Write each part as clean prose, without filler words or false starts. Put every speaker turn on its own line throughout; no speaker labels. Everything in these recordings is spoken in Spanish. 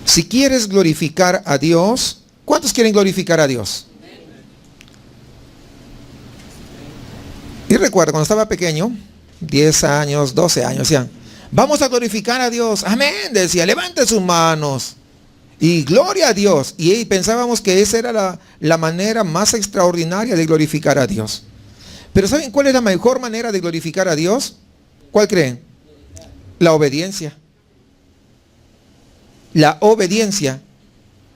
Si quieres glorificar a Dios, ¿cuántos quieren glorificar a Dios? Y recuerdo cuando estaba pequeño, 10 años, 12 años, decían, vamos a glorificar a Dios. Amén, decía, levante sus manos. Y gloria a Dios. Y pensábamos que esa era la manera más extraordinaria de glorificar a Dios. Pero ¿saben cuál es la mejor manera de glorificar a Dios? ¿Cuál creen? La obediencia. La obediencia.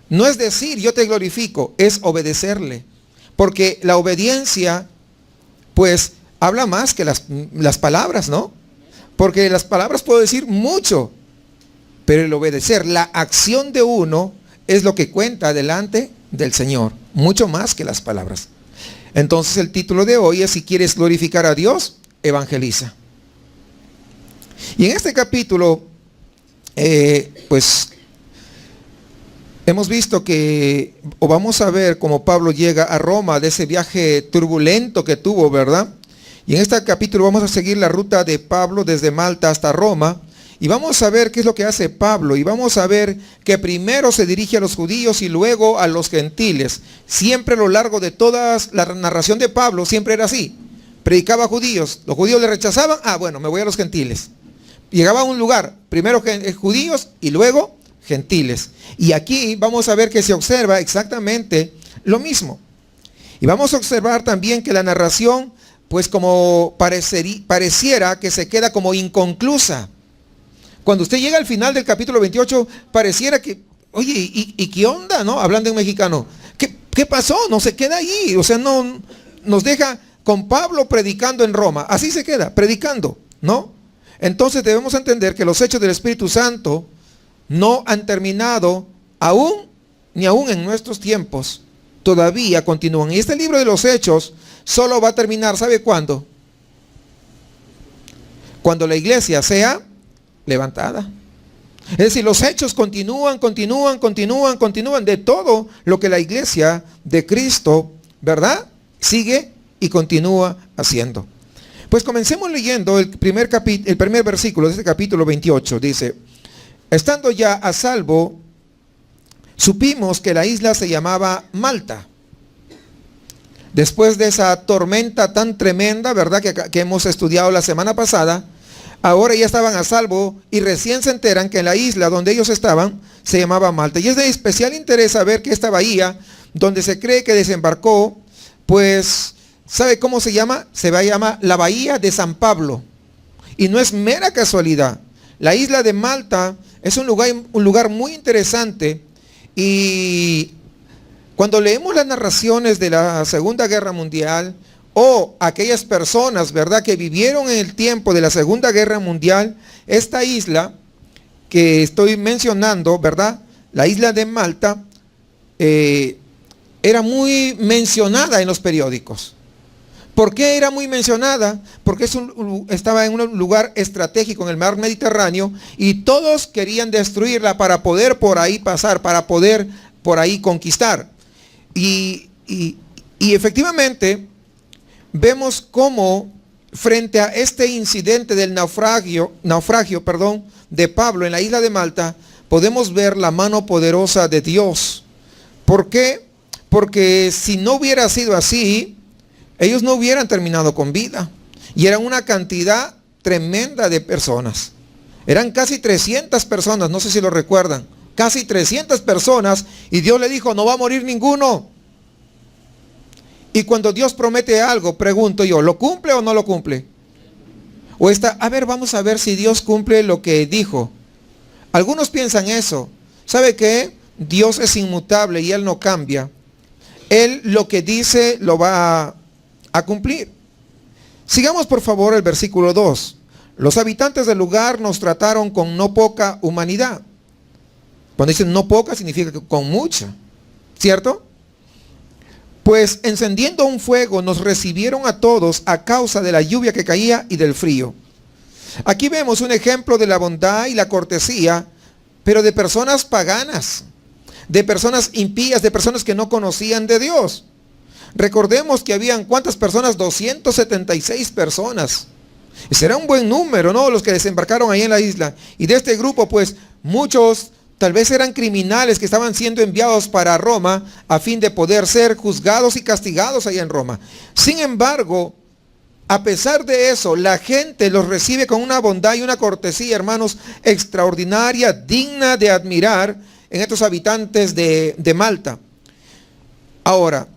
No es decir yo te glorifico, es obedecerle. Porque la obediencia, pues, habla más que las palabras, ¿no? Porque las palabras puedo decir mucho, pero el obedecer, la acción de uno, es lo que cuenta delante del Señor, mucho más que las palabras. Entonces el título de hoy es: si quieres glorificar a Dios, evangeliza. Y en este capítulo, pues, hemos visto que, o vamos a ver cómo Pablo llega a Roma de ese viaje turbulento que tuvo, ¿verdad? Y en este capítulo vamos a seguir la ruta de Pablo desde Malta hasta Roma. Y vamos a ver qué es lo que hace Pablo. Y vamos a ver que primero se dirige a los judíos y luego a los gentiles. Siempre a lo largo de toda la narración de Pablo, siempre era así. Predicaba a judíos. Los judíos le rechazaban. Bueno, me voy a los gentiles. Llegaba a un lugar, primero judíos y luego gentiles. Y aquí vamos a ver que se observa exactamente lo mismo. Y vamos a observar también que la narración, pues como pareciera que se queda como inconclusa. Cuando usted llega al final del capítulo 28, pareciera que, oye, ¿y qué onda, no? Hablando en mexicano, ¿qué pasó? No se queda ahí, o sea, no nos deja con Pablo predicando en Roma. Así se queda, predicando, ¿no? Entonces debemos entender que los hechos del Espíritu Santo no han terminado aún, ni aún en nuestros tiempos. Todavía continúan. Y este libro de los hechos solo va a terminar, ¿sabe cuándo? Cuando la iglesia sea levantada. Es decir, los hechos continúan de todo lo que la iglesia de Cristo, ¿verdad?, sigue y continúa haciendo. Pues comencemos leyendo el primer versículo de este capítulo 28. Dice: estando ya a salvo, supimos que la isla se llamaba Malta. Después de esa tormenta tan tremenda, ¿verdad?, que hemos estudiado la semana pasada, ahora ya estaban a salvo y recién se enteran que en la isla donde ellos estaban se llamaba Malta. Y es de especial interés saber que esta bahía, donde se cree que desembarcó, pues, ¿sabe cómo se llama? Se va a llamar la Bahía de San Pablo. Y no es mera casualidad. La isla de Malta es un lugar muy interesante. Y cuando leemos las narraciones de la Segunda Guerra Mundial, o aquellas personas, ¿verdad?, que vivieron en el tiempo de la Segunda Guerra Mundial, esta isla que estoy mencionando, ¿verdad?, la isla de Malta, era muy mencionada en los periódicos. ¿Por qué era muy mencionada? Porque estaba en un lugar estratégico en el mar Mediterráneo y todos querían destruirla para poder por ahí pasar, para poder por ahí conquistar. Y efectivamente vemos cómo frente a este incidente del naufragio de Pablo en la isla de Malta, podemos ver la mano poderosa de Dios. ¿Por qué? Porque si no hubiera sido así, ellos no hubieran terminado con vida. Y eran una cantidad tremenda de personas. Eran casi 300 personas, no sé si lo recuerdan. Casi 300 personas, y Dios le dijo, no va a morir ninguno. Y cuando Dios promete algo, pregunto yo, ¿lo cumple o no lo cumple? O está, vamos a ver si Dios cumple lo que dijo. Algunos piensan eso. ¿Sabe qué? Dios es inmutable y Él no cambia. Él lo que dice lo va a cumplir. Sigamos por favor el versículo 2. Los habitantes del lugar nos trataron con no poca humanidad. Cuando dicen no poca, significa que con mucha, ¿cierto? Pues encendiendo un fuego nos recibieron a todos a causa de la lluvia que caía y del frío. Aquí vemos un ejemplo de la bondad y la cortesía, pero de personas paganas, de personas impías, de personas que no conocían de Dios. Recordemos que habían, ¿cuántas personas? 276 personas. Ese era un buen número, ¿no? Los que desembarcaron ahí en la isla. Y de este grupo, pues, muchos Tal vez eran criminales que estaban siendo enviados para Roma a fin de poder ser juzgados y castigados allá en Roma. Sin embargo, a pesar de eso, la gente los recibe con una bondad y una cortesía, hermanos, extraordinaria, digna de admirar en estos habitantes de Malta. Ahora,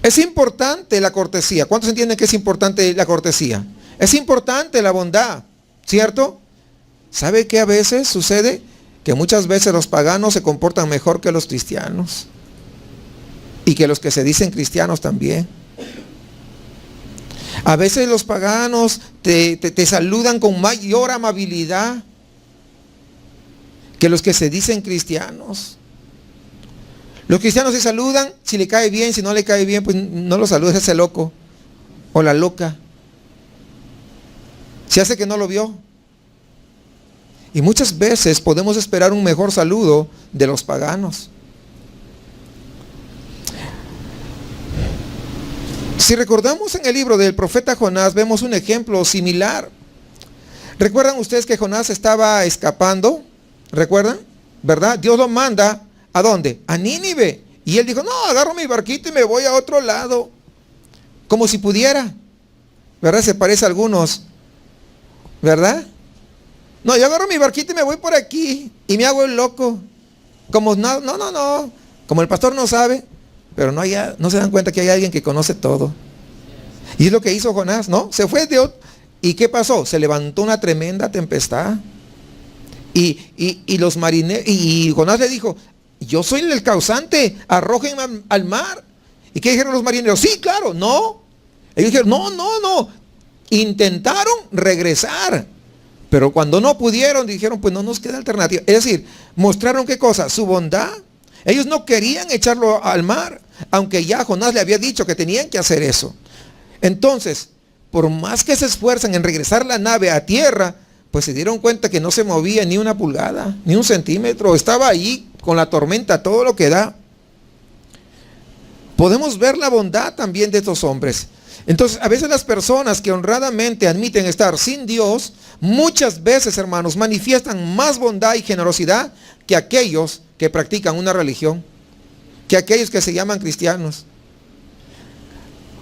es importante la cortesía. ¿Cuántos entienden que es importante la cortesía? Es importante la bondad, ¿cierto? ¿Sabe qué a veces sucede? Que muchas veces los paganos se comportan mejor que los cristianos. Y que los que se dicen cristianos también. A veces los paganos te saludan con mayor amabilidad que los que se dicen cristianos. Los cristianos se saludan, si le cae bien, si no le cae bien, pues no lo saluda ese loco o la loca. Se hace que no lo vio. Y muchas veces podemos esperar un mejor saludo de los paganos. Si recordamos en el libro del profeta Jonás, vemos un ejemplo similar. ¿Recuerdan ustedes que Jonás estaba escapando? ¿Recuerdan? ¿Verdad? Dios lo manda, ¿a dónde? A Nínive. Y él dijo, no, agarro mi barquito y me voy a otro lado. Como si pudiera. ¿Verdad? Se parece a algunos. ¿Verdad? No, yo agarro mi barquito y me voy por aquí. Y me hago el loco. Como no. Como el pastor no sabe. Pero no se dan cuenta que hay alguien que conoce todo. Y es lo que hizo Jonás, ¿no? Se fue de otro. ¿Y qué pasó? Se levantó una tremenda tempestad. Y los marineros, y Jonás le dijo, yo soy el causante, arrójenme al mar. ¿Y qué dijeron los marineros? Sí, claro, no. Ellos dijeron, no. Intentaron regresar. Pero cuando no pudieron, dijeron, pues no nos queda alternativa. Es decir, mostraron qué cosa, su bondad. Ellos no querían echarlo al mar, aunque ya Jonás le había dicho que tenían que hacer eso. Entonces, por más que se esfuerzan en regresar la nave a tierra, pues se dieron cuenta que no se movía ni una pulgada, ni un centímetro. Estaba ahí con la tormenta, todo lo que da. Podemos ver la bondad también de estos hombres. Entonces, a veces las personas que honradamente admiten estar sin Dios, muchas veces, hermanos, manifiestan más bondad y generosidad que aquellos que practican una religión, que aquellos que se llaman cristianos.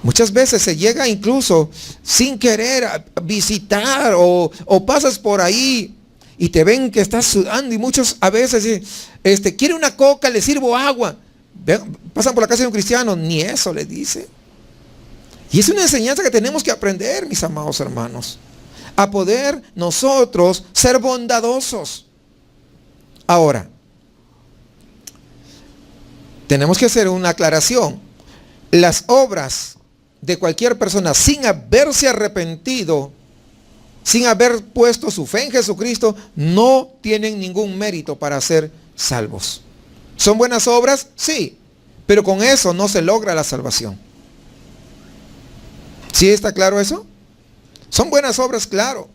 Muchas veces se llega incluso sin querer a visitar o pasas por ahí y te ven que estás sudando y muchos a veces quiere una coca, le sirvo agua. Pasan por la casa de un cristiano, ni eso le dice. Y es una enseñanza que tenemos que aprender, mis amados hermanos, a poder nosotros ser bondadosos. Ahora, tenemos que hacer una aclaración. Las obras de cualquier persona sin haberse arrepentido, sin haber puesto su fe en Jesucristo, no tienen ningún mérito para ser salvos. ¿Son buenas obras? Sí, pero con eso no se logra la salvación. ¿Sí está claro eso? Son buenas obras, claro,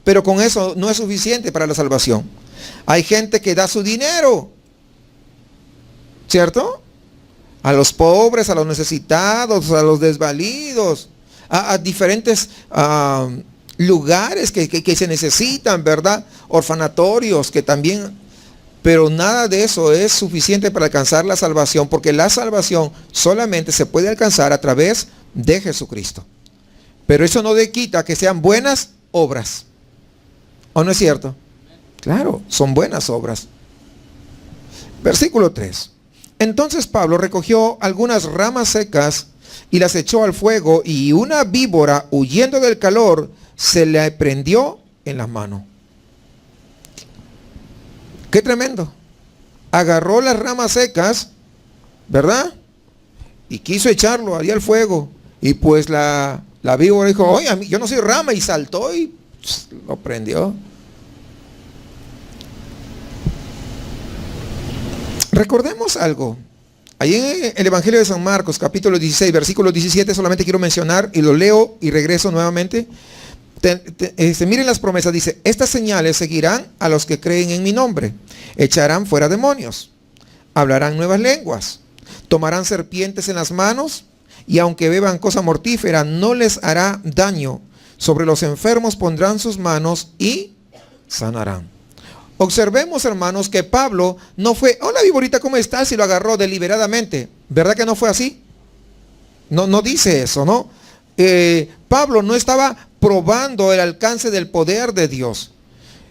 pero con eso no es suficiente para la salvación. Hay gente que da su dinero, ¿cierto? A los pobres, a los necesitados, a los desvalidos, a diferentes lugares que se necesitan, ¿verdad? Orfanatorios que también, pero nada de eso es suficiente para alcanzar la salvación, porque la salvación solamente se puede alcanzar a través de Jesucristo. Pero eso no le quita que sean buenas obras. ¿O no es cierto? Claro, son buenas obras. Versículo 3. Entonces Pablo recogió algunas ramas secas y las echó al fuego, y una víbora, huyendo del calor, se le prendió en la mano. Qué tremendo. Agarró las ramas secas, ¿verdad? Y quiso echarlo allí al fuego. Y pues la víbora dijo, oye, yo no soy rama, y saltó y lo prendió. Recordemos algo. Ahí en el Evangelio de San Marcos, capítulo 16, versículo 17, solamente quiero mencionar, y lo leo y regreso nuevamente. Miren las promesas, dice, estas señales seguirán a los que creen en mi nombre. Echarán fuera demonios, hablarán nuevas lenguas, tomarán serpientes en las manos, y aunque beban cosa mortífera, no les hará daño. Sobre los enfermos pondrán sus manos y sanarán. Observemos, hermanos, que Pablo no fue, hola Viborita, ¿cómo estás? Y lo agarró deliberadamente. ¿Verdad que no fue así? No dice eso, ¿no? Pablo no estaba probando el alcance del poder de Dios.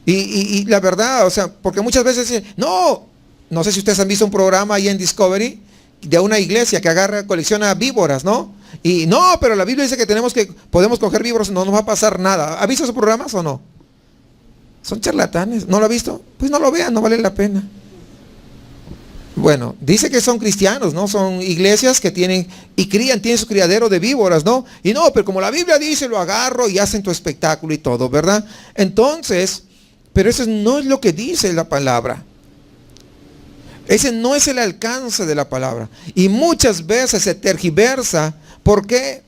Y la verdad, o sea, porque muchas veces dicen, no sé si ustedes han visto un programa ahí en Discovery de una iglesia que colecciona víboras, ¿no? Y no, pero la Biblia dice que podemos coger víboras, no nos va a pasar nada. ¿Ha visto esos programas o no? Son charlatanes. ¿No lo ha visto? Pues no lo vean, no vale la pena. Bueno, dice que son cristianos, ¿no? Son iglesias que tienen su criadero de víboras, ¿no? Y no, pero como la Biblia dice, lo agarro y hacen tu espectáculo y todo, ¿verdad? Entonces, pero eso no es lo que dice la palabra. Ese no es el alcance de la palabra. Y muchas veces se tergiversa. ¿Por qué?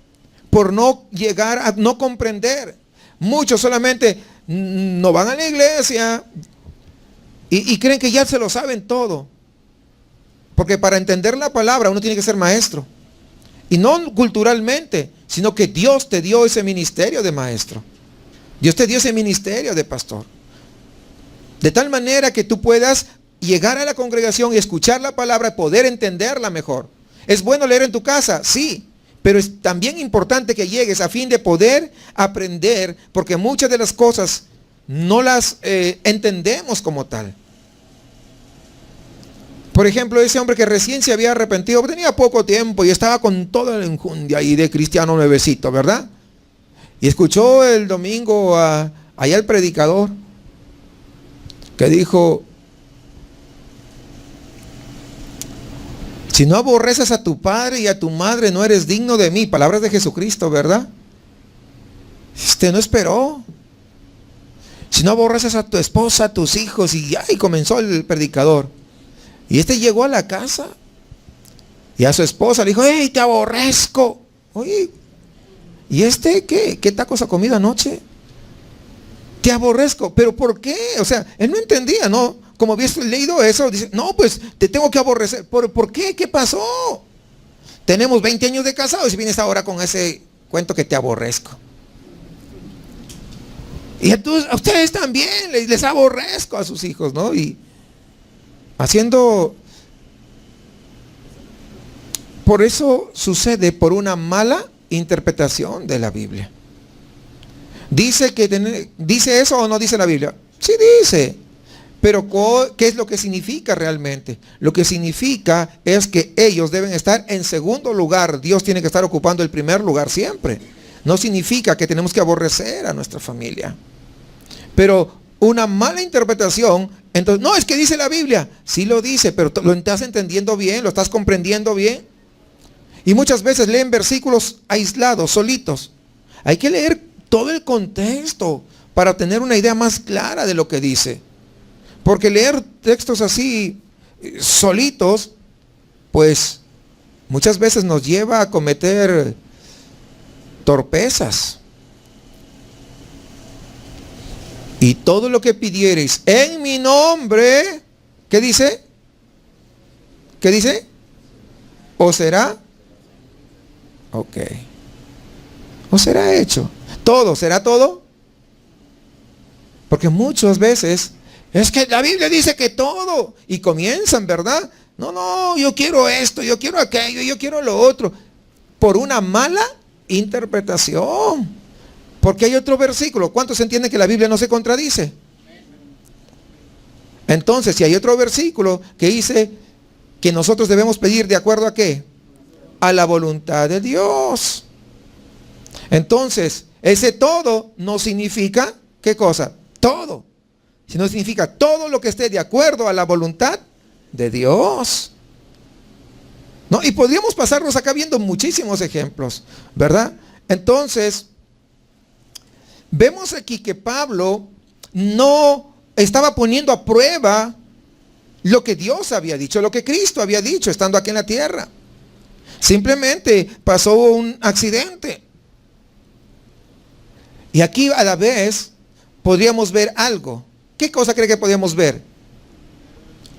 Por no llegar a no comprender. Muchos solamente no van a la iglesia y creen que ya se lo saben todo. Porque para entender la palabra uno tiene que ser maestro. Y no culturalmente, sino que Dios te dio ese ministerio de maestro. Dios te dio ese ministerio de pastor. De tal manera que tú puedas llegar a la congregación y escuchar la palabra y poder entenderla mejor. ¿Es bueno leer en tu casa? Sí. Pero es también importante que llegues a fin de poder aprender, porque muchas de las cosas no las entendemos como tal. Por ejemplo, ese hombre que recién se había arrepentido, tenía poco tiempo y estaba con toda la enjundia ahí de cristiano nuevecito, ¿verdad? Y escuchó el domingo allá el predicador que dijo, si no aborreces a tu padre y a tu madre, no eres digno de mí. Palabras de Jesucristo, ¿verdad? No esperó. Si no aborreces a tu esposa, a tus hijos, y comenzó el predicador. Y llegó a la casa y a su esposa le dijo, ¡hey, te aborrezco! Oye, ¿y qué tacos ha comido anoche? Te aborrezco. ¿Pero por qué? O sea, él no entendía, ¿no? Como había leído eso, dice, no, pues te tengo que aborrecer. ¿Por qué? ¿Qué pasó? Tenemos 20 años de casados y vienes ahora con ese cuento que te aborrezco. Y entonces a ustedes también les aborrezco a sus hijos, ¿no? Y por eso sucede por una mala interpretación de la Biblia. ¿Dice eso o no dice la Biblia? Sí dice. Pero ¿qué es lo que significa realmente? Lo que significa es que ellos deben estar en segundo lugar. Dios tiene que estar ocupando el primer lugar siempre. No significa que tenemos que aborrecer a nuestra familia. Pero una mala interpretación, entonces, no, es que dice la Biblia. Sí lo dice, pero lo estás entendiendo bien, lo estás comprendiendo bien. Y muchas veces leen versículos aislados, solitos. Hay que leer todo el contexto para tener una idea más clara de lo que dice. Porque leer textos así, solitos, pues muchas veces nos lleva a cometer torpezas. Y todo lo que pidiereis en mi nombre, ¿qué dice? ¿Qué dice? ¿O será? Ok. ¿O será hecho? ¿Todo? ¿Será todo? Porque muchas veces es que la Biblia dice que todo. Y comienzan, ¿verdad? No, yo quiero esto, yo quiero aquello, yo quiero lo otro. Por una mala interpretación. Porque hay otro versículo. ¿Cuántos entienden que la Biblia no se contradice? Entonces, si hay otro versículo que dice que nosotros debemos pedir de acuerdo a qué? A la voluntad de Dios. Entonces, ese todo no significa, ¿qué cosa? Todo. Sino significa todo lo que esté de acuerdo a la voluntad de Dios. ¿No? Y podríamos pasarnos acá viendo muchísimos ejemplos, ¿verdad? Entonces, vemos aquí que Pablo no estaba poniendo a prueba lo que Dios había dicho, lo que Cristo había dicho estando aquí en la tierra. Simplemente pasó un accidente. Y aquí a la vez podríamos ver algo. ¿Qué cosa cree que podíamos ver?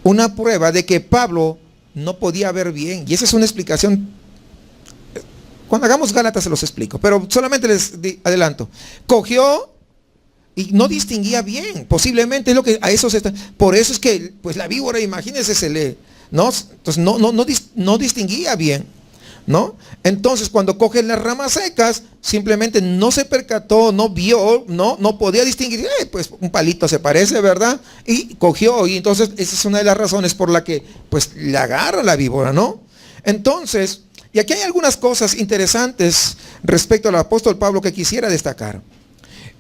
Una prueba de que Pablo no podía ver bien. Y esa es una explicación. Cuando hagamos Gálatas se los explico, pero solamente les adelanto. Cogió y no distinguía bien. Posiblemente es lo que a eso se está. Por eso es que pues la víbora, imagínense, se le, ¿no? Entonces no distinguía bien, ¿no? Entonces cuando cogen las ramas secas, simplemente no se percató, no vio, no podía distinguir, pues un palito se parece, ¿verdad? Y cogió, y entonces esa es una de las razones por la que pues le agarra la víbora, ¿no? Entonces, y aquí hay algunas interesantes respecto al apóstol Pablo que quisiera destacar.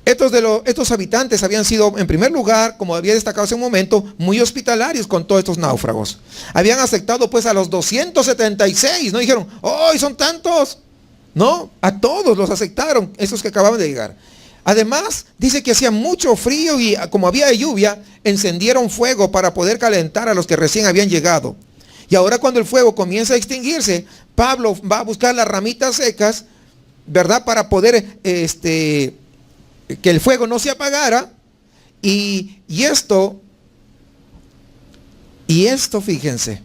Estos habitantes habían sido, en primer lugar, como había destacado hace un momento, muy hospitalarios con todos estos náufragos. Habían aceptado pues a los 276, no dijeron, ¡oh, son tantos! No, a todos los aceptaron, esos que acababan de llegar. Además, dice que hacía mucho frío y como había lluvia, encendieron fuego para poder calentar a los que recién habían llegado. Y ahora cuando el fuego comienza a extinguirse, Pablo va a buscar las ramitas secas, ¿verdad? Para poder, que el fuego no se apagara. Y esto, fíjense,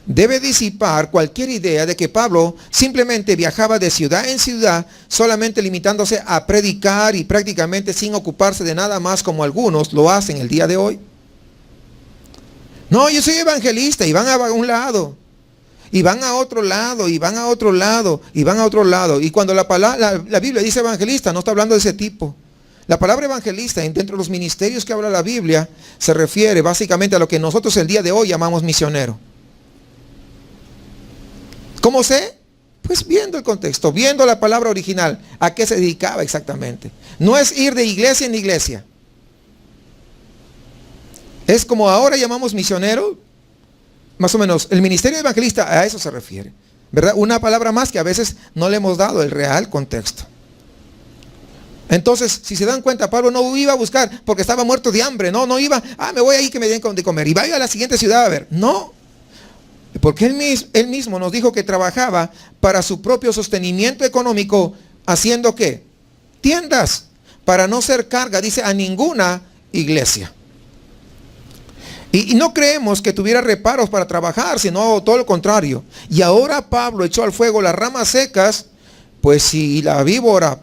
debe disipar cualquier idea de que Pablo simplemente viajaba de ciudad en ciudad, solamente limitándose a predicar y prácticamente sin ocuparse de nada más como algunos lo hacen el día de hoy. No, yo soy evangelista y van a un lado, y van a otro lado, y van a otro lado, y van a otro lado. Y cuando la Biblia dice evangelista, no está hablando de ese tipo. La palabra evangelista, dentro de los ministerios que habla la Biblia, se refiere básicamente a lo que nosotros el día de hoy llamamos misionero. ¿Cómo sé? Pues viendo el contexto, viendo la palabra original, a qué se dedicaba exactamente. No es ir de iglesia en iglesia. Es como ahora llamamos misionero, más o menos, el ministerio evangelista, a eso se refiere, ¿verdad? Una palabra más que a veces no le hemos dado el real contexto. Entonces, si se dan cuenta, Pablo no iba a buscar porque estaba muerto de hambre, no iba, me voy ahí que me den de comer, y vaya a la siguiente ciudad a ver, no. Porque él mismo nos dijo que trabajaba para su propio sostenimiento económico, haciendo ¿qué? Tiendas, para no ser carga, dice, a ninguna iglesia. Y no creemos que tuviera reparos para trabajar, sino todo lo contrario. Y ahora Pablo echó al fuego las ramas secas, pues si la víbora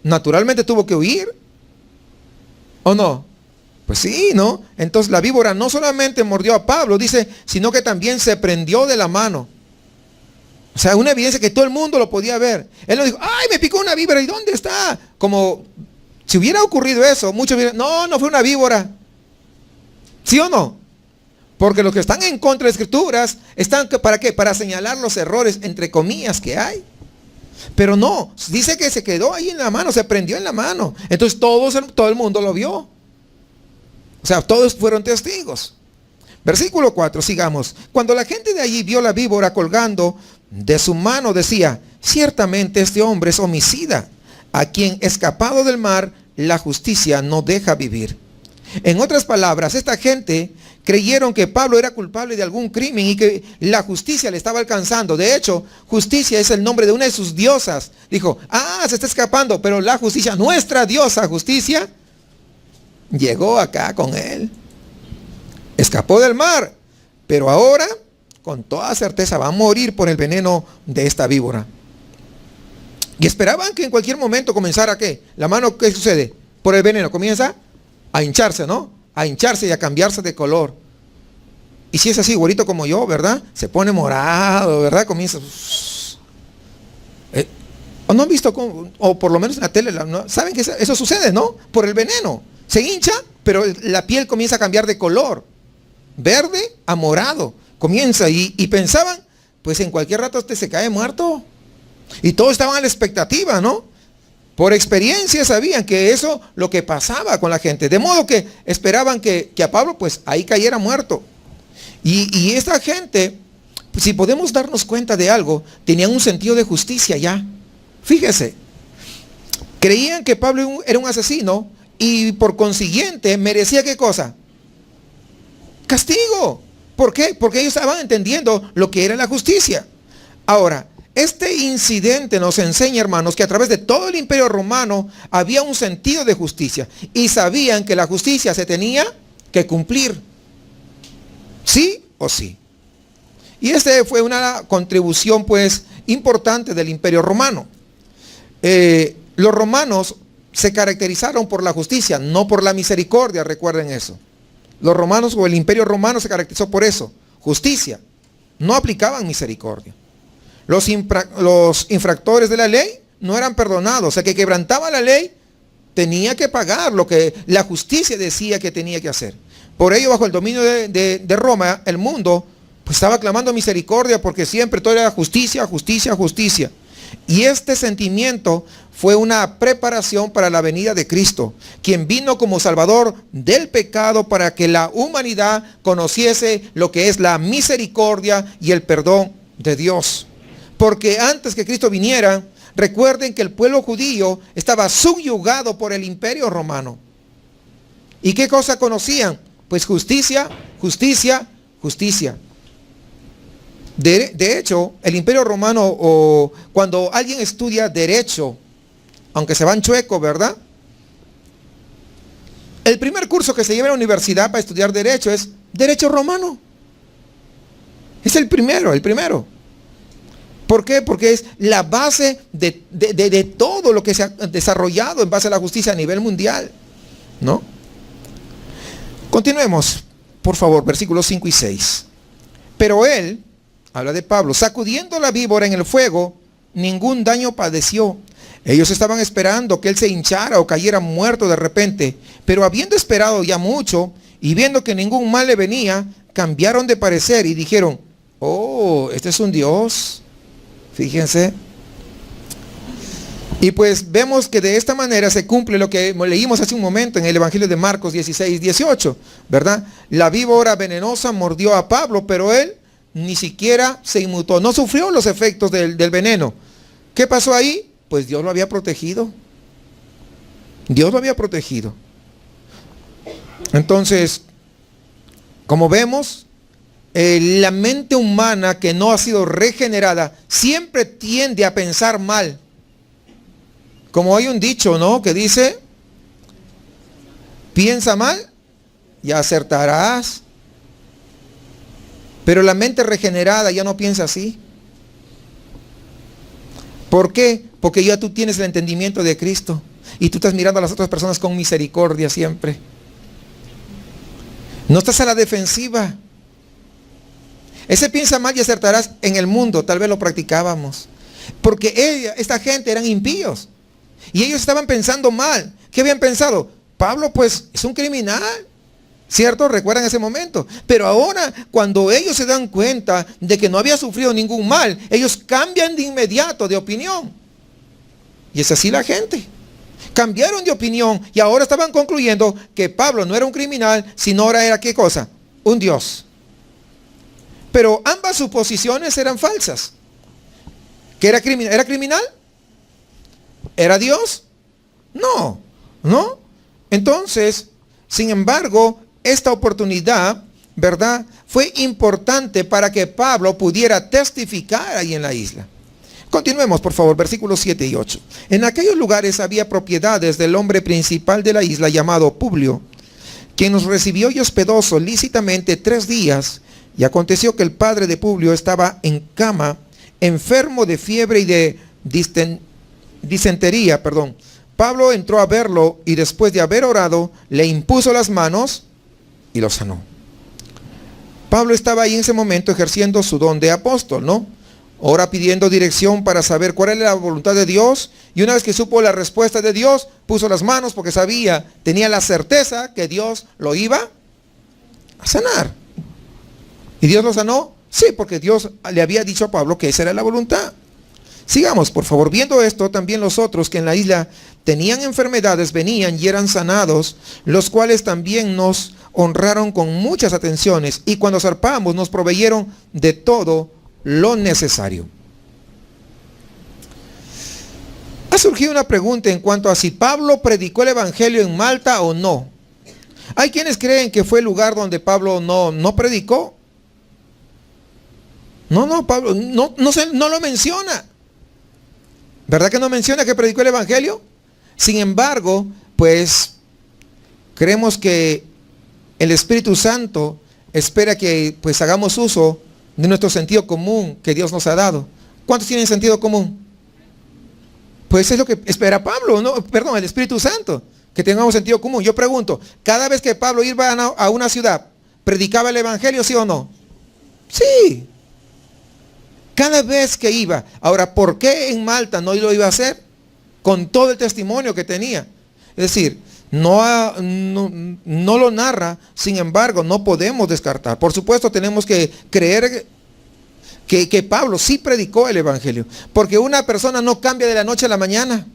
naturalmente tuvo que huir, ¿o no? Pues sí, ¿no? Entonces la víbora no solamente mordió a Pablo, dice, sino que también se prendió de la mano. O sea, una evidencia que todo el mundo lo podía ver. Él no dijo, ¡ay, me picó una víbora! ¿Y dónde está? Como si hubiera ocurrido eso, muchos hubieran, no fue una víbora. ¿Sí o no? Porque los que están en contra de las escrituras están, ¿para qué? Para señalar los errores, entre comillas, que hay. Pero no, dice que se quedó ahí en la mano, se prendió en la mano. Entonces todo el mundo lo vio. O sea, todos fueron testigos. Versículo 4, sigamos. Cuando la gente de allí vio la víbora colgando de su mano, decía, ciertamente este hombre es homicida, a quien escapado del mar, la justicia no deja vivir. En otras palabras, esta gente creyeron que Pablo era culpable de algún crimen y que la justicia le estaba alcanzando. De hecho, justicia es el nombre de una de sus diosas. Dijo, se está escapando, pero la justicia, nuestra diosa justicia, llegó acá con él. Escapó del mar, pero ahora, con toda certeza, va a morir por el veneno de esta víbora. Y esperaban que en cualquier momento comenzara, ¿qué? La mano, ¿qué sucede? Por el veneno, comienza a hincharse, ¿no? A hincharse y a cambiarse de color. Y si es así, igualito como yo, ¿verdad? Se pone morado, ¿verdad? Comienza... ¿O no han visto, o por lo menos en la tele, ¿no? Saben que eso sucede, ¿no? Por el veneno. Se hincha, pero la piel comienza a cambiar de color. Verde a morado. Comienza y pensaban, pues en cualquier rato usted se cae muerto. Y todos estaban a la expectativa, ¿no? Por experiencia sabían que eso lo que pasaba con la gente. De modo que esperaban que a Pablo pues ahí cayera muerto. Y esta gente, pues, si podemos darnos cuenta de algo, tenían un sentido de justicia ya. Fíjese, creían que Pablo era un asesino y por consiguiente merecía ¿qué cosa? Castigo. ¿Por qué? Porque ellos estaban entendiendo lo que era la justicia. Ahora, este incidente nos enseña, hermanos, que a través de todo el imperio romano había un sentido de justicia y sabían que la justicia se tenía que cumplir. ¿Sí o sí? Y esta fue una contribución pues importante del imperio romano. Los romanos se caracterizaron por la justicia, no por la misericordia, recuerden eso. Los romanos o el imperio romano se caracterizó por eso, justicia. No aplicaban misericordia. Los infractores de la ley no eran perdonados. El que quebrantaba la ley tenía que pagar lo que la justicia decía que tenía que hacer. Por ello, bajo el dominio de Roma, el mundo pues estaba clamando misericordia porque siempre todo era justicia, justicia, justicia. Y este sentimiento fue una preparación para la venida de Cristo, quien vino como Salvador del pecado para que la humanidad conociese lo que es la misericordia y el perdón de Dios. Porque antes que Cristo viniera, recuerden que el pueblo judío estaba subyugado por el imperio romano. ¿Y qué cosa conocían? Pues justicia, justicia, justicia. De hecho, el imperio romano, o cuando alguien estudia derecho, aunque se van chueco, ¿verdad? El primer curso que se lleva a la universidad para estudiar derecho es derecho romano. Es el primero. ¿Por qué? Porque es la base de todo lo que se ha desarrollado en base a la justicia a nivel mundial, ¿no? Continuemos, por favor, versículos 5 y 6. Pero él, habla de Pablo, sacudiendo la víbora en el fuego, ningún daño padeció. Ellos estaban esperando que él se hinchara o cayera muerto de repente, pero habiendo esperado ya mucho y viendo que ningún mal le venía, cambiaron de parecer y dijeron, oh, este es un Dios. Fíjense. Y pues vemos que de esta manera se cumple lo que leímos hace un momento en el Evangelio de Marcos 16, 18, ¿verdad? La víbora venenosa mordió a Pablo, pero él ni siquiera se inmutó, no sufrió los efectos del veneno. ¿Qué pasó ahí? Pues Dios lo había protegido. Dios lo había protegido. Entonces, como vemos, la mente humana que no ha sido regenerada siempre tiende a pensar mal. Como hay un dicho, ¿no? Que dice, piensa mal y acertarás. Pero la mente regenerada ya no piensa así. ¿Por qué? Porque ya tú tienes el entendimiento de Cristo y tú estás mirando a las otras personas con misericordia siempre. No estás a la defensiva. Ese piensa mal y acertarás en el mundo, tal vez lo practicábamos. Porque esta gente eran impíos. Y ellos estaban pensando mal. ¿Qué habían pensado? Pablo pues es un criminal. ¿Cierto? ¿Recuerdan ese momento? Pero ahora, cuando ellos se dan cuenta de que no había sufrido ningún mal, ellos cambian de inmediato de opinión. Y es así la gente. Cambiaron de opinión y ahora estaban concluyendo que Pablo no era un criminal, sino ahora era ¿qué cosa? Un Dios. Pero ambas suposiciones eran falsas. ¿Que era criminal? ¿Era criminal? ¿Era Dios? No, ¿no? Entonces, sin embargo, esta oportunidad, ¿verdad?, fue importante para que Pablo pudiera testificar ahí en la isla. Continuemos, por favor, versículos 7 y 8. En aquellos lugares había propiedades del hombre principal de la isla llamado Publio, quien nos recibió y hospedó solícitamente 3 días. Y aconteció que el padre de Publio estaba en cama, enfermo de fiebre y de disentería. Pablo entró a verlo y después de haber orado, le impuso las manos y lo sanó. Pablo estaba ahí en ese momento ejerciendo su don de apóstol, ¿no? Ahora pidiendo dirección para saber cuál era la voluntad de Dios. Y una vez que supo la respuesta de Dios, puso las manos porque tenía la certeza que Dios lo iba a sanar. ¿Y Dios lo sanó? Sí, porque Dios le había dicho a Pablo que esa era la voluntad. Sigamos, por favor. Viendo esto, también los otros que en la isla tenían enfermedades venían y eran sanados, los cuales también nos honraron con muchas atenciones, y cuando zarpamos nos proveyeron de todo lo necesario. Ha surgido una pregunta en cuanto a si Pablo predicó el evangelio en Malta o no. Hay quienes creen que fue el lugar donde Pablo no predicó. No, Pablo no lo menciona. ¿Verdad que no menciona que predicó el evangelio? Sin embargo, pues creemos que el Espíritu Santo espera que pues hagamos uso de nuestro sentido común que Dios nos ha dado. ¿Cuántos tienen sentido común? Pues es lo que espera Pablo, ¿no? Perdón, el Espíritu Santo, que tengamos sentido común. Yo pregunto, cada vez que Pablo iba a una ciudad, ¿predicaba el Evangelio, sí o no? Sí. Cada vez que iba. Ahora, ¿por qué en Malta no lo iba a hacer? Con todo el testimonio que tenía. Es decir, no lo narra, sin embargo, no podemos descartar. Por supuesto, tenemos que creer que Pablo sí predicó el Evangelio. Porque una persona no cambia de la noche a la mañana.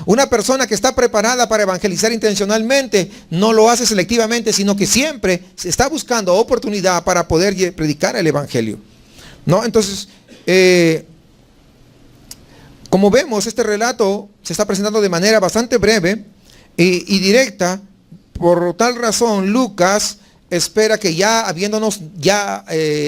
Una persona que está preparada para evangelizar intencionalmente no lo hace selectivamente, sino que siempre se está buscando oportunidad para poder predicar el Evangelio, ¿no? Entonces, como vemos, este relato se está presentando de manera bastante breve y directa. Por tal razón, Lucas espera que ya habiéndonos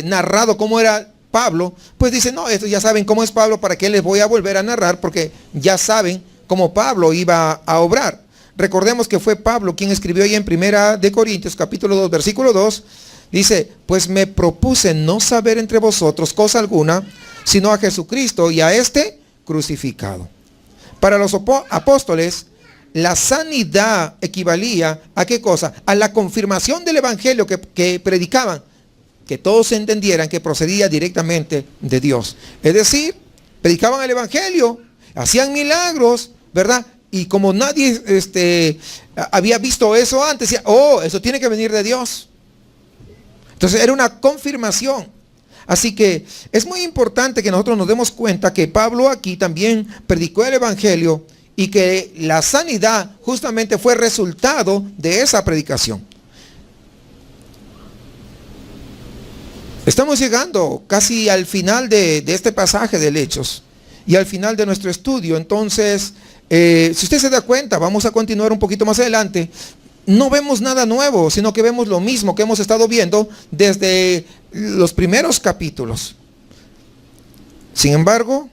narrado cómo era Pablo, pues dice, no, esto ya saben cómo es Pablo, ¿para qué les voy a volver a narrar? Porque ya saben cómo Pablo iba a obrar. Recordemos que fue Pablo quien escribió ahí en 1 Corintios capítulo 2, versículo 2, dice, pues me propuse no saber entre vosotros cosa alguna, sino a Jesucristo y a este crucificado. Para los apóstoles, la sanidad equivalía a ¿qué cosa? A la confirmación del Evangelio que predicaban, que todos entendieran que procedía directamente de Dios. Es decir, predicaban el Evangelio, hacían milagros, ¿verdad? Y como nadie había visto eso antes, decía, oh, eso tiene que venir de Dios. Entonces era una confirmación. Así que es muy importante que nosotros nos demos cuenta que Pablo aquí también predicó el Evangelio y que la sanidad justamente fue resultado de esa predicación. Estamos llegando casi al final de este pasaje del Hechos y al final de nuestro estudio. Entonces, si usted se da cuenta, vamos a continuar un poquito más adelante. No vemos nada nuevo, sino que vemos lo mismo que hemos estado viendo desde los primeros capítulos. Sin embargo,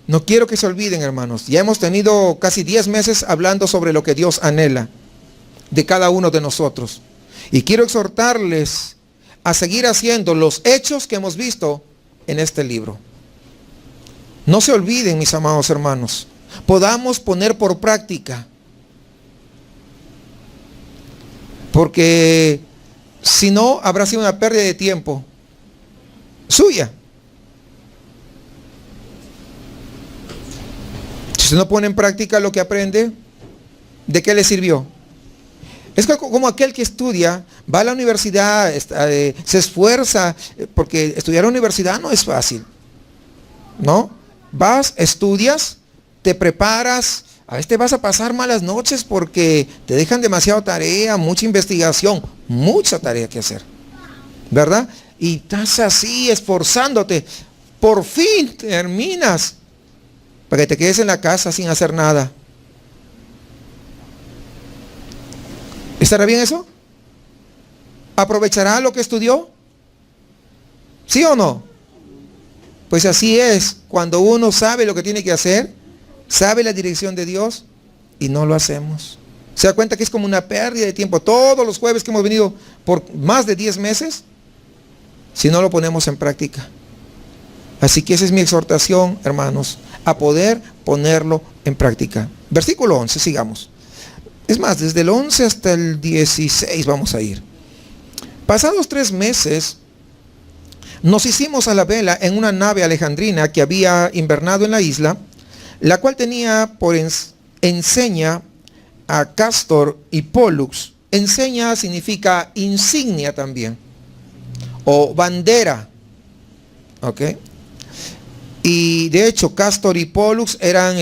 no quiero que se olviden, hermanos. Ya hemos tenido casi 10 meses hablando sobre lo que Dios anhela de cada uno de nosotros. Y quiero exhortarles a seguir haciendo los hechos que hemos visto en este libro. No se olviden, mis amados hermanos, podamos poner por práctica, porque si no, habrá sido una pérdida de tiempo suya. Si usted no pone en práctica lo que aprende, ¿de qué le sirvió? Es como aquel que estudia, va a la universidad, se esfuerza, porque estudiar en la universidad no es fácil, ¿no? Vas, estudias, te preparas, a veces te vas a pasar malas noches porque te dejan demasiada tarea, mucha investigación, mucha tarea que hacer, ¿verdad? Y estás así esforzándote, por fin terminas, para que te quedes en la casa sin hacer nada. ¿Estará bien eso? ¿Aprovechará lo que estudió? ¿Sí o no? Pues así es, cuando uno sabe lo que tiene que hacer, sabe la dirección de Dios y no lo hacemos. ¿Se da cuenta que es como una pérdida de tiempo? Todos los jueves que hemos venido por más de 10 meses, si no lo ponemos en práctica. Así que esa es mi exhortación, hermanos, a poder ponerlo en práctica. Versículo 11, sigamos. Es más, desde el 11 hasta el 16 vamos a ir. Pasados 3 meses, nos hicimos a la vela en una nave alejandrina que había invernado en la isla, la cual tenía por enseña a Cástor y Pólux. Enseña significa insignia también, o bandera, ¿ok? Y de hecho, Cástor y Pólux eran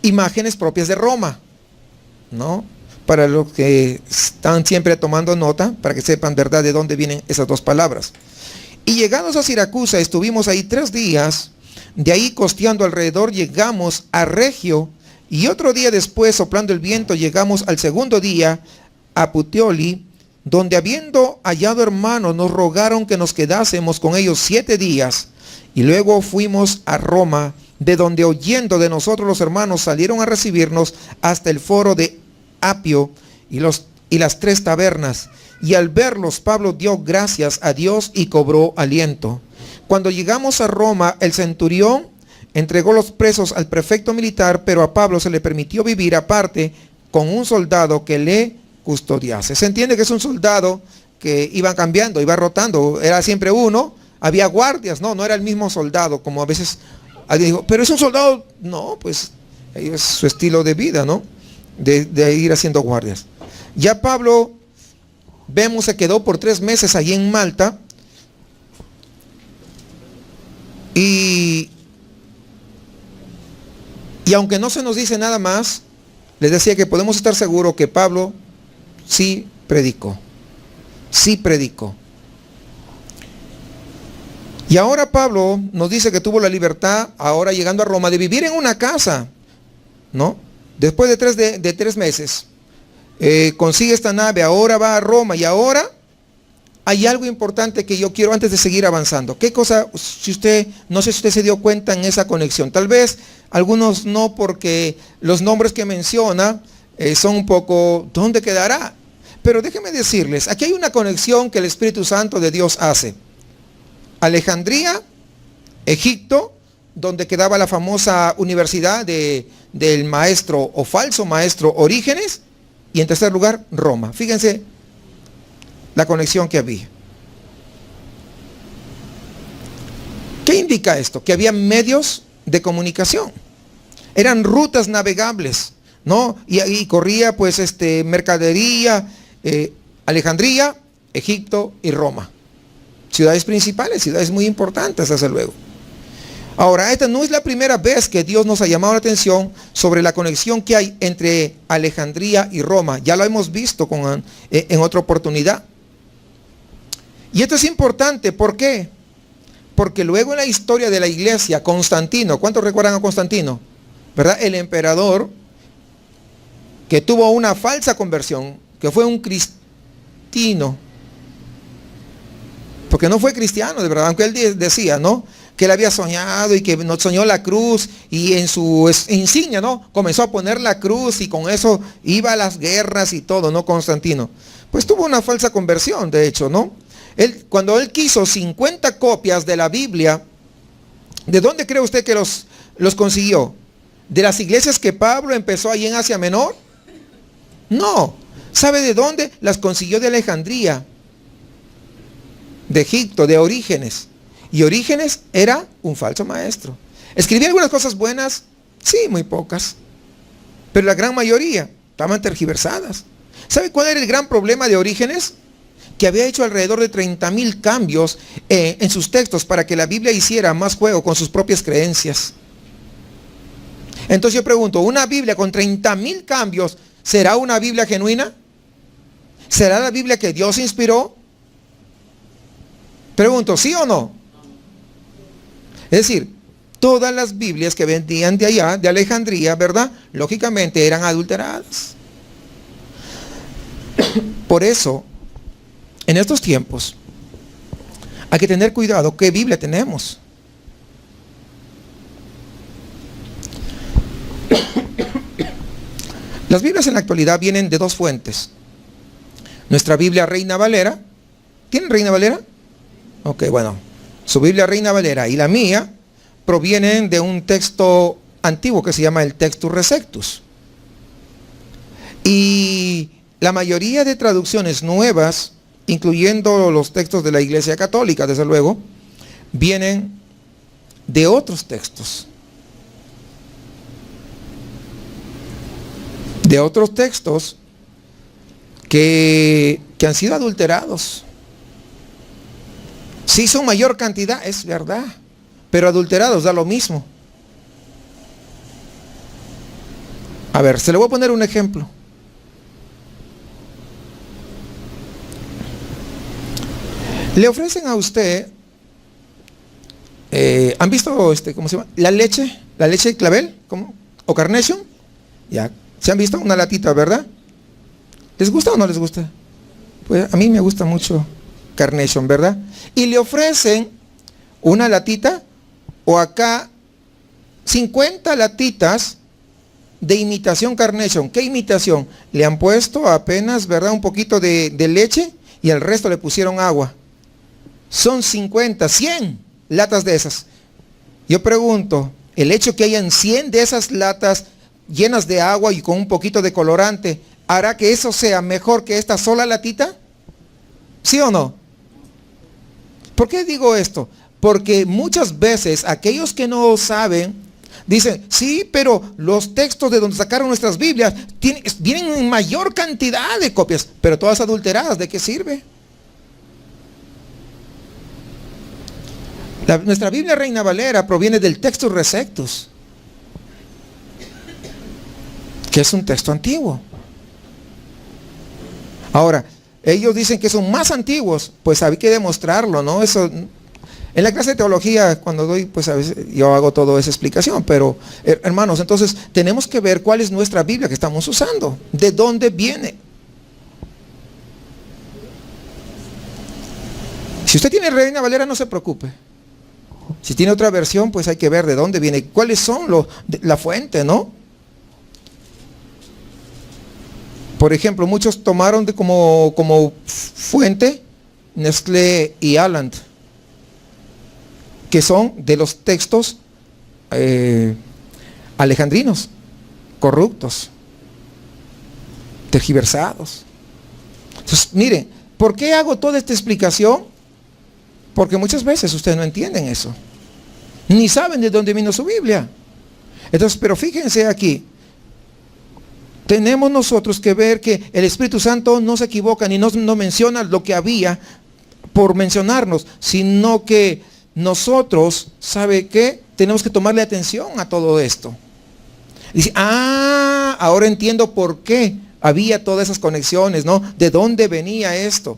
imágenes propias de Roma, ¿no? Para los que están siempre tomando nota, para que sepan verdad de dónde vienen esas dos palabras. Y llegados a Siracusa, estuvimos ahí 3 días, de ahí costeando alrededor llegamos a Regio, y otro día después, soplando el viento, llegamos al segundo día a Puteoli, donde habiendo hallado hermanos, nos rogaron que nos quedásemos con ellos 7 días, y luego fuimos a Roma, de donde oyendo de nosotros los hermanos salieron a recibirnos hasta el foro de Apio y las 3 tabernas. Y al verlos, Pablo dio gracias a Dios y cobró aliento. Cuando llegamos a Roma, el centurión entregó los presos al prefecto militar, pero a Pablo se le permitió vivir aparte con un soldado que le custodiase. Se entiende que es un soldado que iba cambiando, iba rotando, era siempre uno, había guardias, no era el mismo soldado, como a veces alguien dijo, pero es un soldado, no, pues es su estilo de vida, ¿no? De ir haciendo guardias. Ya Pablo, vemos, se quedó por 3 meses allí en Malta, y aunque no se nos dice nada más, les decía que podemos estar seguros que Pablo sí predicó. Sí predicó. Y ahora Pablo nos dice que tuvo la libertad, ahora llegando a Roma, de vivir en una casa, ¿no? Después de 3 meses, consigue esta nave, ahora va a Roma, y ahora hay algo importante que yo quiero antes de seguir avanzando. ¿Qué cosa? No sé si usted se dio cuenta en esa conexión. Tal vez algunos no, porque los nombres que menciona son un poco, ¿dónde quedará? Pero déjenme decirles, aquí hay una conexión que el Espíritu Santo de Dios hace. Alejandría, Egipto, donde quedaba la famosa universidad del maestro o falso maestro Orígenes, y en tercer lugar, Roma. Fíjense la conexión que había. ¿Qué indica esto? Que había medios de comunicación. Eran rutas navegables, ¿no? Y ahí corría pues mercadería, Alejandría, Egipto y Roma. Ciudades principales, ciudades muy importantes, desde luego. Ahora, esta no es la primera vez que Dios nos ha llamado la atención sobre la conexión que hay entre Alejandría y Roma. Ya lo hemos visto en otra oportunidad. Y esto es importante, ¿por qué? Porque luego en la historia de la iglesia, Constantino, ¿cuántos recuerdan a Constantino? ¿Verdad? El emperador que tuvo una falsa conversión, que fue un cristino, porque no fue cristiano, de verdad, aunque él decía, ¿no? Que él había soñado y que no soñó la cruz, y en su insignia, ¿no? Comenzó a poner la cruz y con eso iba a las guerras y todo, ¿no? Constantino. Pues tuvo una falsa conversión, de hecho, ¿no? Cuando él quiso 50 copias de la Biblia, ¿de dónde cree usted que los consiguió? ¿De las iglesias que Pablo empezó allí en Asia Menor? No. ¿Sabe de dónde? Las consiguió de Alejandría, de Egipto, de Orígenes. Y Orígenes era un falso maestro. ¿Escribía algunas cosas buenas? Sí, muy pocas. Pero la gran mayoría estaban tergiversadas. ¿Sabe cuál era el gran problema de Orígenes? Que había hecho alrededor de 30,000 cambios en sus textos para que la Biblia hiciera más juego con sus propias creencias. Entonces yo pregunto, ¿una Biblia con 30,000 cambios será una Biblia genuina? ¿Será la Biblia que Dios inspiró? Pregunto, ¿sí o no? Es decir, todas las Biblias que vendían de allá, de Alejandría, ¿verdad? Lógicamente eran adulteradas. Por eso, en estos tiempos, hay que tener cuidado qué Biblia tenemos. Las Biblias en la actualidad vienen de 2 fuentes. Nuestra Biblia Reina Valera. ¿Tienen Reina Valera? Ok, bueno. Su Biblia Reina Valera y la mía provienen de un texto antiguo que se llama el Textus Receptus. Y la mayoría de traducciones nuevas, incluyendo los textos de la Iglesia Católica, desde luego, vienen de otros textos. De otros textos que han sido adulterados. Sí son mayor cantidad, es verdad, pero adulterados da lo mismo. A ver, se le voy a poner un ejemplo. Le ofrecen a usted, ¿han visto cómo se llama? La leche de clavel, ¿cómo? ¿O carnation? Ya, ¿se han visto? Una latita, ¿verdad? ¿Les gusta o no les gusta? Pues a mí me gusta mucho carnation, ¿verdad? Y le ofrecen una latita, o acá 50 latitas de imitación carnation. ¿Qué imitación? Le han puesto apenas, ¿verdad? Un poquito de leche y al resto le pusieron agua. Son 50, 100 latas de esas. Yo pregunto, el hecho que hayan 100 de esas latas llenas de agua y con un poquito de colorante, ¿hará que eso sea mejor que esta sola latita? ¿Sí o no? ¿Por qué digo esto? Porque muchas veces aquellos que no saben dicen, sí, pero los textos de donde sacaron nuestras Biblias vienen en mayor cantidad de copias, pero todas adulteradas, ¿de qué sirve? Nuestra Biblia Reina Valera proviene del Textus Receptus, que es un texto antiguo. Ahora, ellos dicen que son más antiguos, pues hay que demostrarlo, ¿no? Eso, en la clase de teología, cuando doy, pues a veces yo hago toda esa explicación, pero hermanos, entonces tenemos que ver cuál es nuestra Biblia que estamos usando, de dónde viene. Si usted tiene Reina Valera, no se preocupe. Si tiene otra versión, pues hay que ver de dónde viene, cuáles son la fuente, ¿no? Por ejemplo, muchos tomaron como fuente Nestlé y Aland, que son de los textos alejandrinos, corruptos, tergiversados. Entonces, miren, ¿por qué hago toda esta explicación? Porque muchas veces ustedes no entienden eso, ni saben de dónde vino su Biblia. Entonces, pero fíjense aquí, tenemos nosotros que ver que el Espíritu Santo no se equivoca ni no menciona lo que había por mencionarnos, sino que nosotros, ¿sabe qué? Tenemos que tomarle atención a todo esto. Dice, ahora entiendo por qué había todas esas conexiones, ¿no? ¿De dónde venía esto?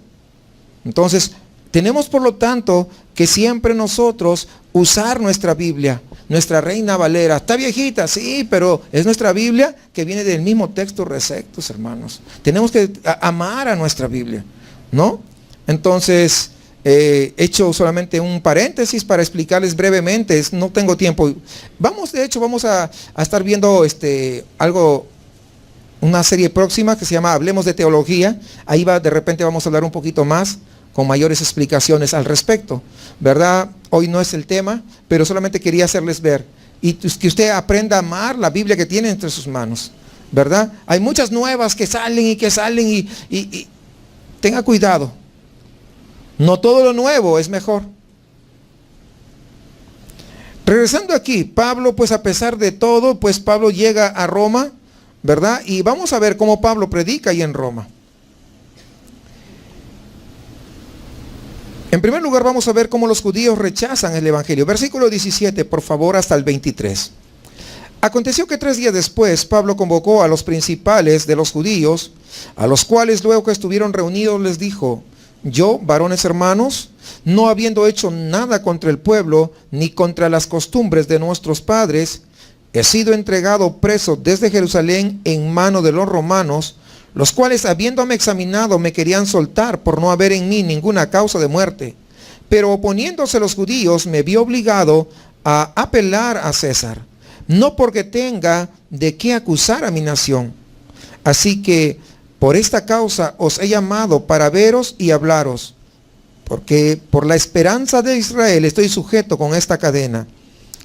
Entonces, tenemos por lo tanto que siempre nosotros usar nuestra Biblia, nuestra Reina Valera. Está viejita, sí, pero es nuestra Biblia que viene del mismo Textus Receptus, hermanos. Tenemos que amar a nuestra Biblia, ¿no? Entonces, he hecho solamente un paréntesis para explicarles brevemente, no tengo tiempo. Vamos a estar viendo una serie próxima que se llama Hablemos de Teología. Ahí de repente vamos a hablar un poquito más, con mayores explicaciones al respecto, ¿verdad? Hoy no es el tema, pero solamente quería hacerles ver y que usted aprenda a amar la Biblia que tiene entre sus manos, ¿verdad? Hay muchas nuevas que salen y tenga cuidado. No todo lo nuevo es mejor. Regresando aquí, Pablo, pues a pesar de todo, pues Pablo llega a Roma, ¿verdad? Y vamos a ver cómo Pablo predica ahí en Roma. En primer lugar, vamos a ver cómo los judíos rechazan el evangelio. Versículo 17, por favor, hasta el 23. Aconteció que 3 días después, Pablo convocó a los principales de los judíos, a los cuales luego que estuvieron reunidos les dijo, yo, varones hermanos, no habiendo hecho nada contra el pueblo, ni contra las costumbres de nuestros padres, he sido entregado preso desde Jerusalén en mano de los romanos, los cuales habiéndome examinado me querían soltar por no haber en mí ninguna causa de muerte. Pero oponiéndose los judíos me vi obligado a apelar a César, no porque tenga de qué acusar a mi nación. Así que por esta causa os he llamado para veros y hablaros, porque por la esperanza de Israel estoy sujeto con esta cadena.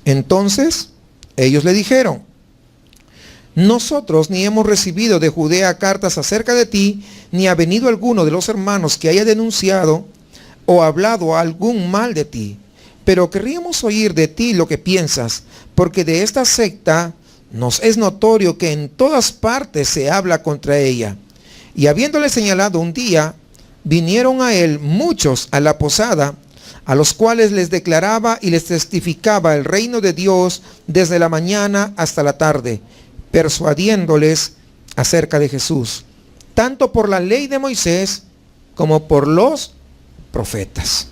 Entonces ellos le dijeron, nosotros ni hemos recibido de Judea cartas acerca de ti, ni ha venido alguno de los hermanos que haya denunciado o hablado algún mal de ti. Pero querríamos oír de ti lo que piensas, porque de esta secta nos es notorio que en todas partes se habla contra ella. Y habiéndole señalado un día, vinieron a él muchos a la posada, a los cuales les declaraba y les testificaba el reino de Dios desde la mañana hasta la tarde, persuadiéndoles acerca de Jesús, tanto por la ley de Moisés como por los profetas.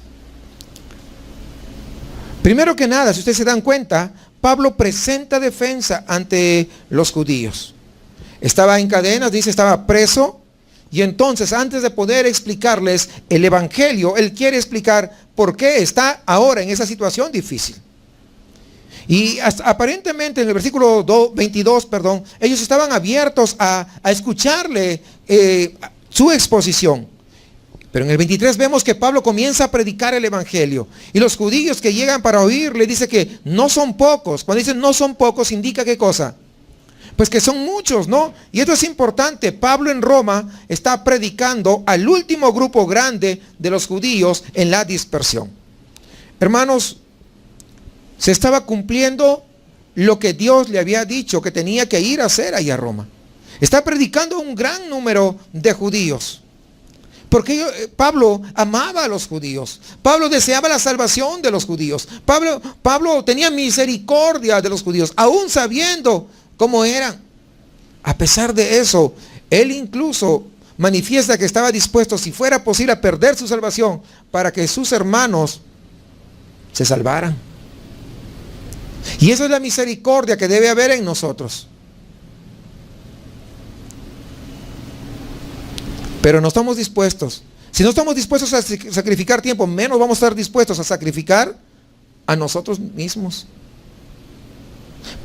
Primero que nada, si ustedes se dan cuenta, Pablo presenta defensa ante los judíos. Estaba en cadenas, dice, estaba preso, y entonces antes de poder explicarles el evangelio, él quiere explicar por qué está ahora en esa situación difícil. Y aparentemente en el versículo 22, ellos estaban abiertos a escucharle su exposición. Pero en el 23 vemos que Pablo comienza a predicar el evangelio. Y los judíos que llegan para oír le dice que no son pocos. Cuando dicen no son pocos, indica ¿qué cosa? Pues que son muchos, ¿no? Y esto es importante. Pablo en Roma está predicando al último grupo grande de los judíos en la dispersión. Hermanos, se estaba cumpliendo lo que Dios le había dicho que tenía que ir a hacer allá a Roma. Está predicando a un gran número de judíos. Porque Pablo amaba a los judíos. Pablo deseaba la salvación de los judíos. Pablo tenía misericordia de los judíos, aún sabiendo cómo eran. A pesar de eso, él incluso manifiesta que estaba dispuesto, si fuera posible, a perder su salvación para que sus hermanos se salvaran. Y esa es la misericordia que debe haber en nosotros. Pero no estamos dispuestos. Si no estamos dispuestos a sacrificar tiempo, menos vamos a estar dispuestos a sacrificar a nosotros mismos.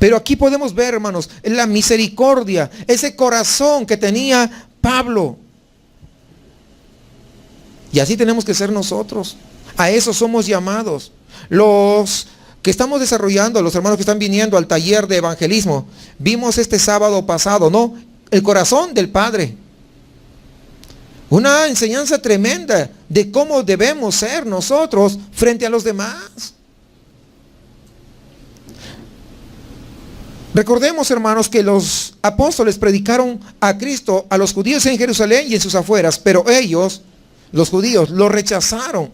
Pero aquí podemos ver, hermanos, la misericordia, ese corazón que tenía Pablo. Y así tenemos que ser nosotros. A eso somos llamados. Los que estamos desarrollando, los hermanos que están viniendo al taller de evangelismo, vimos este sábado pasado, ¿no? El corazón del Padre. Una enseñanza tremenda de cómo debemos ser nosotros frente a los demás. Recordemos, hermanos, que los apóstoles predicaron a Cristo a los judíos en Jerusalén y en sus afueras, pero ellos, los judíos, lo rechazaron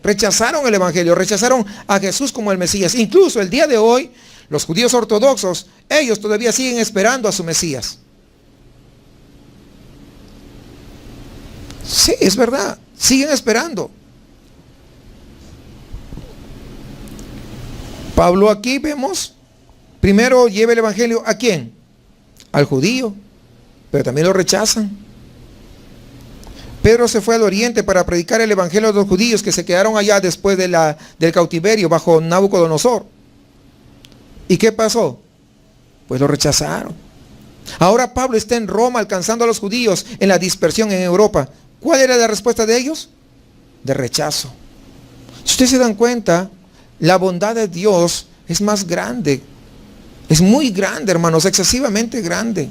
el evangelio, rechazaron a Jesús como el Mesías. Incluso el día de hoy, los judíos ortodoxos, ellos todavía siguen esperando a su Mesías. Sí, es verdad, siguen esperando. Pablo aquí vemos, primero lleva el evangelio ¿a quién? Al judío, pero también lo rechazan. Pedro se fue al oriente para predicar el evangelio a los judíos que se quedaron allá después del cautiverio bajo Nabucodonosor. ¿Y qué pasó? Pues lo rechazaron. Ahora Pablo está en Roma alcanzando a los judíos en la dispersión en Europa. ¿Cuál era la respuesta de ellos? De rechazo. Si ustedes se dan cuenta, la bondad de Dios es más grande. Es muy grande, hermanos, excesivamente grande.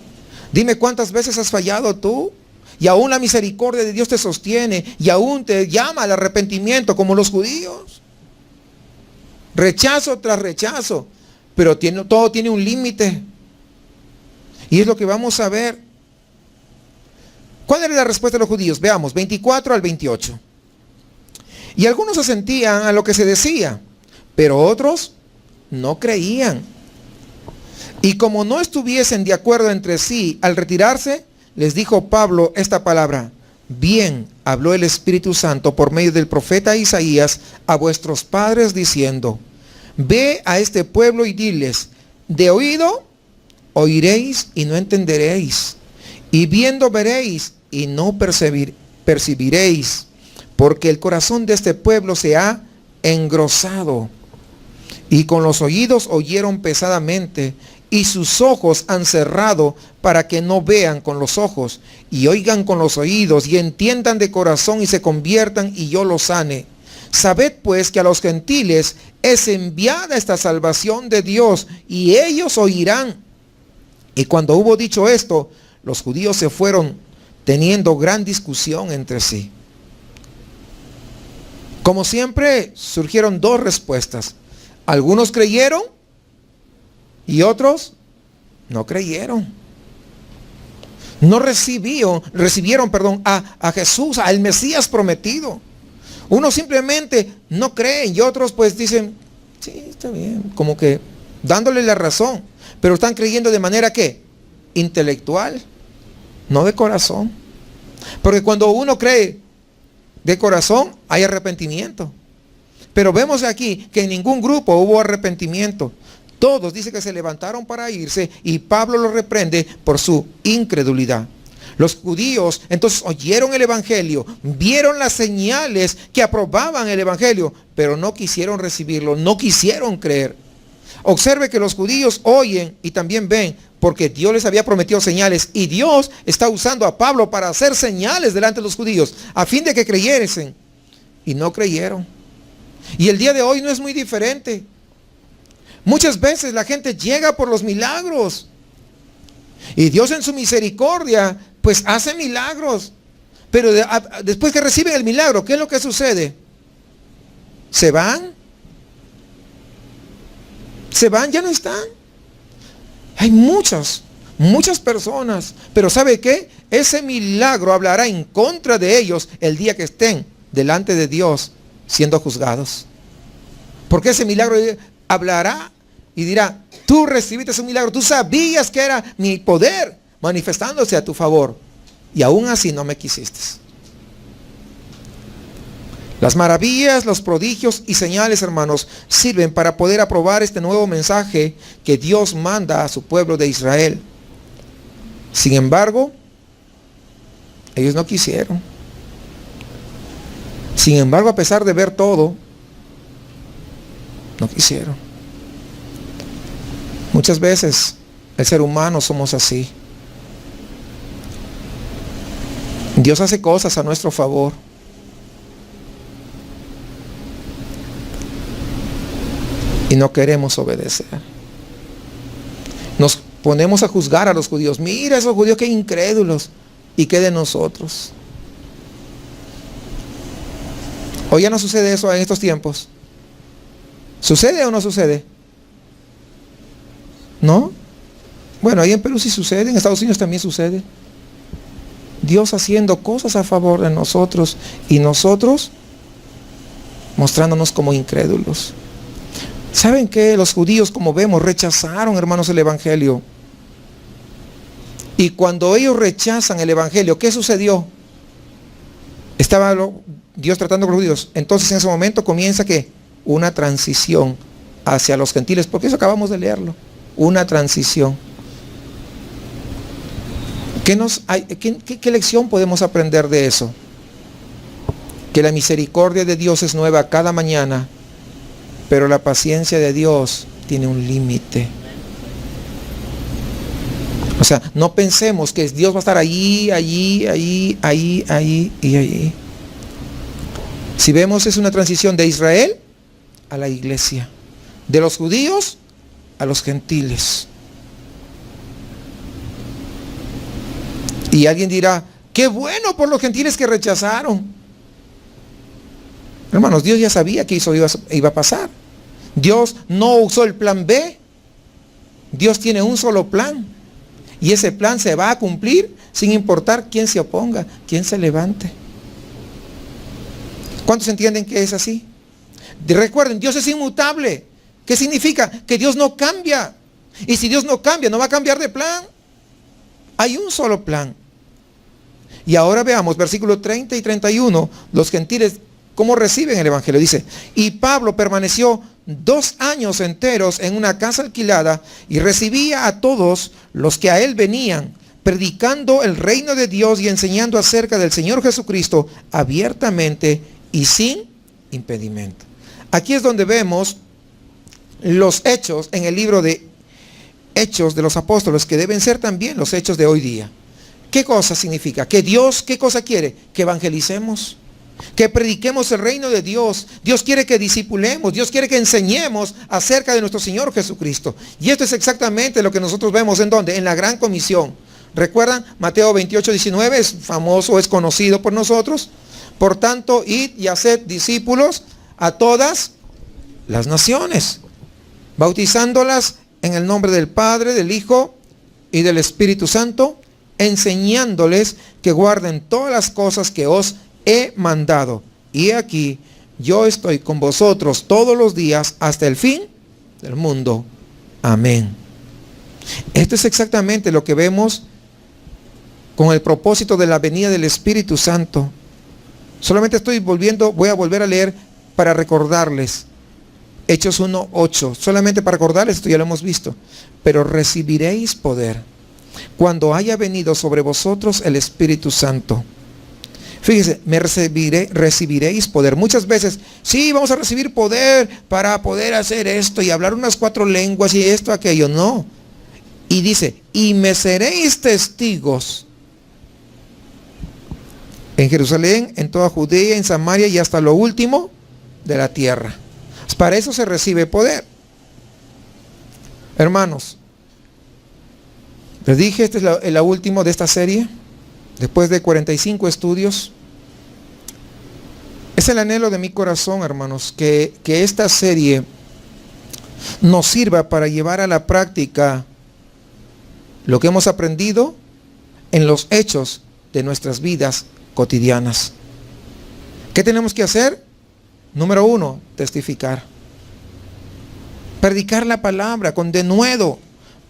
Dime cuántas veces has fallado tú. Y aún la misericordia de Dios te sostiene. Y aún te llama al arrepentimiento como los judíos. Rechazo tras rechazo. Pero todo tiene un límite. Y es lo que vamos a ver. ¿Cuál era la respuesta de los judíos? Veamos, 24 al 28. Y algunos asentían a lo que se decía, pero otros no creían. Y como no estuviesen de acuerdo entre sí, al retirarse, les dijo Pablo esta palabra: bien habló el Espíritu Santo por medio del profeta Isaías a vuestros padres diciendo: ve a este pueblo y diles, de oído oiréis y no entenderéis, y viendo veréis y no percibiréis, porque el corazón de este pueblo se ha engrosado, y con los oídos oyeron pesadamente, y sus ojos han cerrado para que no vean con los ojos, y oigan con los oídos, y entiendan de corazón y se conviertan, y yo los sane. Sabed pues que a los gentiles es enviada esta salvación de Dios, y ellos oirán. Y cuando hubo dicho esto, los judíos se fueron teniendo gran discusión entre sí. Como siempre, surgieron dos respuestas. Algunos creyeron y otros no creyeron. No recibieron a Jesús, al Mesías prometido. Unos simplemente no creen y otros pues dicen, sí, está bien, como que dándole la razón. Pero están creyendo de manera ¿qué? Intelectual, no de corazón. Porque cuando uno cree de corazón, hay arrepentimiento. Pero vemos aquí que en ningún grupo hubo arrepentimiento. Todos dice que se levantaron para irse y Pablo los reprende por su incredulidad. Los judíos entonces oyeron el evangelio, vieron las señales que aprobaban el evangelio, pero no quisieron recibirlo, no quisieron creer. Observe que los judíos oyen y también ven, porque Dios les había prometido señales y Dios está usando a Pablo para hacer señales delante de los judíos, a fin de que creyesen. y no creyeron. Y el día de hoy no es muy diferente. Muchas veces la gente llega por los milagros. Y Dios en su misericordia, pues hace milagros. Pero después que reciben el milagro, ¿qué es lo que sucede? ¿Se van? ¿Se van? Ya no están. Hay muchas personas. Pero ¿sabe qué? Ese milagro hablará en contra de ellos el día que estén delante de Dios siendo juzgados. Porque ese milagro hablará y dirá, tú recibiste un milagro, tú sabías que era mi poder manifestándose a tu favor y aún así no me quisiste. Las maravillas, los prodigios y señales, hermanos, sirven para poder aprobar este nuevo mensaje que Dios manda a su pueblo de Israel. Sin embargo, ellos no quisieron. Sin embargo, a pesar de ver todo, no quisieron. Muchas veces el ser humano somos así. Dios hace cosas a nuestro favor. Y no queremos obedecer. Nos ponemos a juzgar a los judíos. Mira esos judíos, qué incrédulos. ¿Y qué de nosotros? Hoy ya no sucede eso en estos tiempos. ¿Sucede o no sucede? ¿No? Bueno, ahí en Perú sí sucede, en Estados Unidos también sucede. Dios haciendo cosas a favor de nosotros y nosotros mostrándonos como incrédulos. ¿Saben qué? Los judíos, como vemos, rechazaron, hermanos, el evangelio. Y cuando ellos rechazan el evangelio, ¿qué sucedió? Estaba Dios tratando con los judíos. Entonces en ese momento comienza ¿qué? Una transición hacia los gentiles, porque eso acabamos de leerlo. Una transición. ¿Qué lección podemos aprender de eso? Que la misericordia de Dios es nueva cada mañana, pero la paciencia de Dios tiene un límite. O sea, no pensemos que Dios va a estar allí y allí. Si vemos, es una transición de Israel a la iglesia, de los judíos a los gentiles. Y alguien dirá, qué bueno por los gentiles que rechazaron. Hermanos, Dios ya sabía que eso iba a pasar. Dios no usó el plan B. Dios tiene un solo plan. Y ese plan se va a cumplir sin importar quién se oponga, quién se levante. ¿Cuántos entienden que es así? Recuerden, Dios es inmutable. ¿Qué significa? Que Dios no cambia. Y si Dios no cambia, no va a cambiar de plan. Hay un solo plan. Y ahora veamos, versículos 30 y 31, los gentiles, ¿cómo reciben el evangelio? Dice, y Pablo permaneció 2 años enteros en una casa alquilada y recibía a todos los que a él venían, predicando el reino de Dios y enseñando acerca del Señor Jesucristo abiertamente y sin impedimento. Aquí es donde vemos los hechos en el libro de Hechos de los Apóstoles, que deben ser también los hechos de hoy día. ¿Qué cosa significa? Que Dios, ¿qué cosa quiere? Que evangelicemos, que prediquemos el reino de Dios. Dios quiere que discipulemos, Dios quiere que enseñemos acerca de nuestro Señor Jesucristo. Y esto es exactamente lo que nosotros vemos en ¿dónde? En la gran comisión. ¿Recuerdan? Mateo 28:19 es famoso, es conocido por nosotros. Por tanto, id y haced discípulos a todas las naciones, bautizándolas en el nombre del Padre, del Hijo y del Espíritu Santo, enseñándoles que guarden todas las cosas que os he mandado. Y aquí yo estoy con vosotros todos los días hasta el fin del mundo. Amén. Esto es exactamente lo que vemos con el propósito de la venida del Espíritu Santo. Solamente voy a volver a leer para recordarles. Hechos 1:8. Solamente para recordarles, esto ya lo hemos visto. Pero recibiréis poder cuando haya venido sobre vosotros el Espíritu Santo. Fíjese, recibiréis poder. Muchas veces, sí, vamos a recibir poder para poder hacer esto y hablar unas 4 lenguas y esto, aquello. No. Y dice, y me seréis testigos en Jerusalén, en toda Judea, en Samaria y hasta lo último de la tierra. Para eso se recibe poder. Hermanos, les dije, este es el último de esta serie, después de 45 estudios. Es el anhelo de mi corazón, hermanos, que esta serie nos sirva para llevar a la práctica lo que hemos aprendido en los hechos de nuestras vidas cotidianas. ¿Qué tenemos que hacer? Número 1, testificar. Predicar la palabra con denuedo.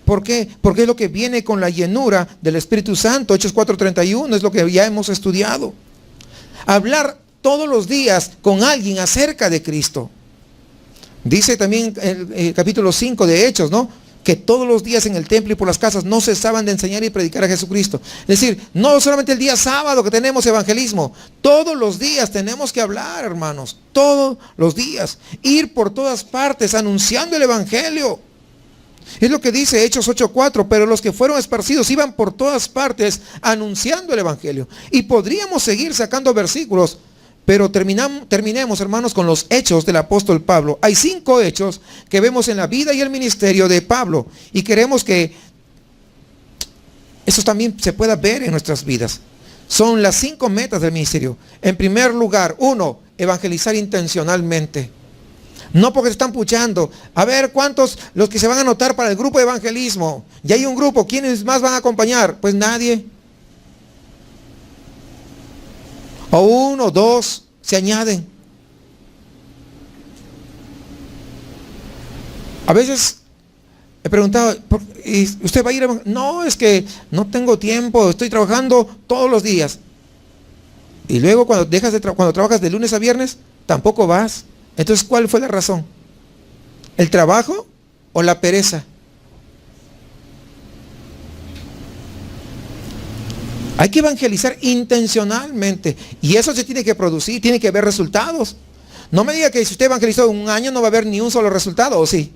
¿Por qué? Porque es lo que viene con la llenura del Espíritu Santo. Hechos 4:31 es lo que ya hemos estudiado. Hablar todos los días con alguien acerca de Cristo. Dice también el capítulo 5 de Hechos, ¿no? Que todos los días en el templo y por las casas no cesaban de enseñar y predicar a Jesucristo. Es decir, no solamente el día sábado que tenemos evangelismo, todos los días tenemos que hablar, hermanos, todos los días, ir por todas partes anunciando el evangelio. Es lo que dice Hechos 8:4, pero los que fueron esparcidos iban por todas partes anunciando el evangelio. Y podríamos seguir sacando versículos, pero terminemos, hermanos, con los hechos del apóstol Pablo. Hay 5 hechos que vemos en la vida y el ministerio de Pablo. Y queremos que eso también se pueda ver en nuestras vidas. Son las 5 metas del ministerio. En primer lugar, 1, evangelizar intencionalmente. No porque se están puchando. A ver, ¿cuántos los que se van a anotar para el grupo de evangelismo? Ya hay un grupo. ¿Quiénes más van a acompañar? Pues nadie. O 1, 2 se añaden. A veces he preguntado, ¿y usted va a ir a... No, es que no tengo tiempo, estoy trabajando todos los días. Y luego cuando cuando trabajas de lunes a viernes, tampoco vas. Entonces, ¿cuál fue la razón? ¿El trabajo o la pereza? Hay que evangelizar intencionalmente. Y eso se tiene que producir, tiene que haber resultados. No me diga que si usted evangelizó un año no va a haber ni un solo resultado, ¿o sí?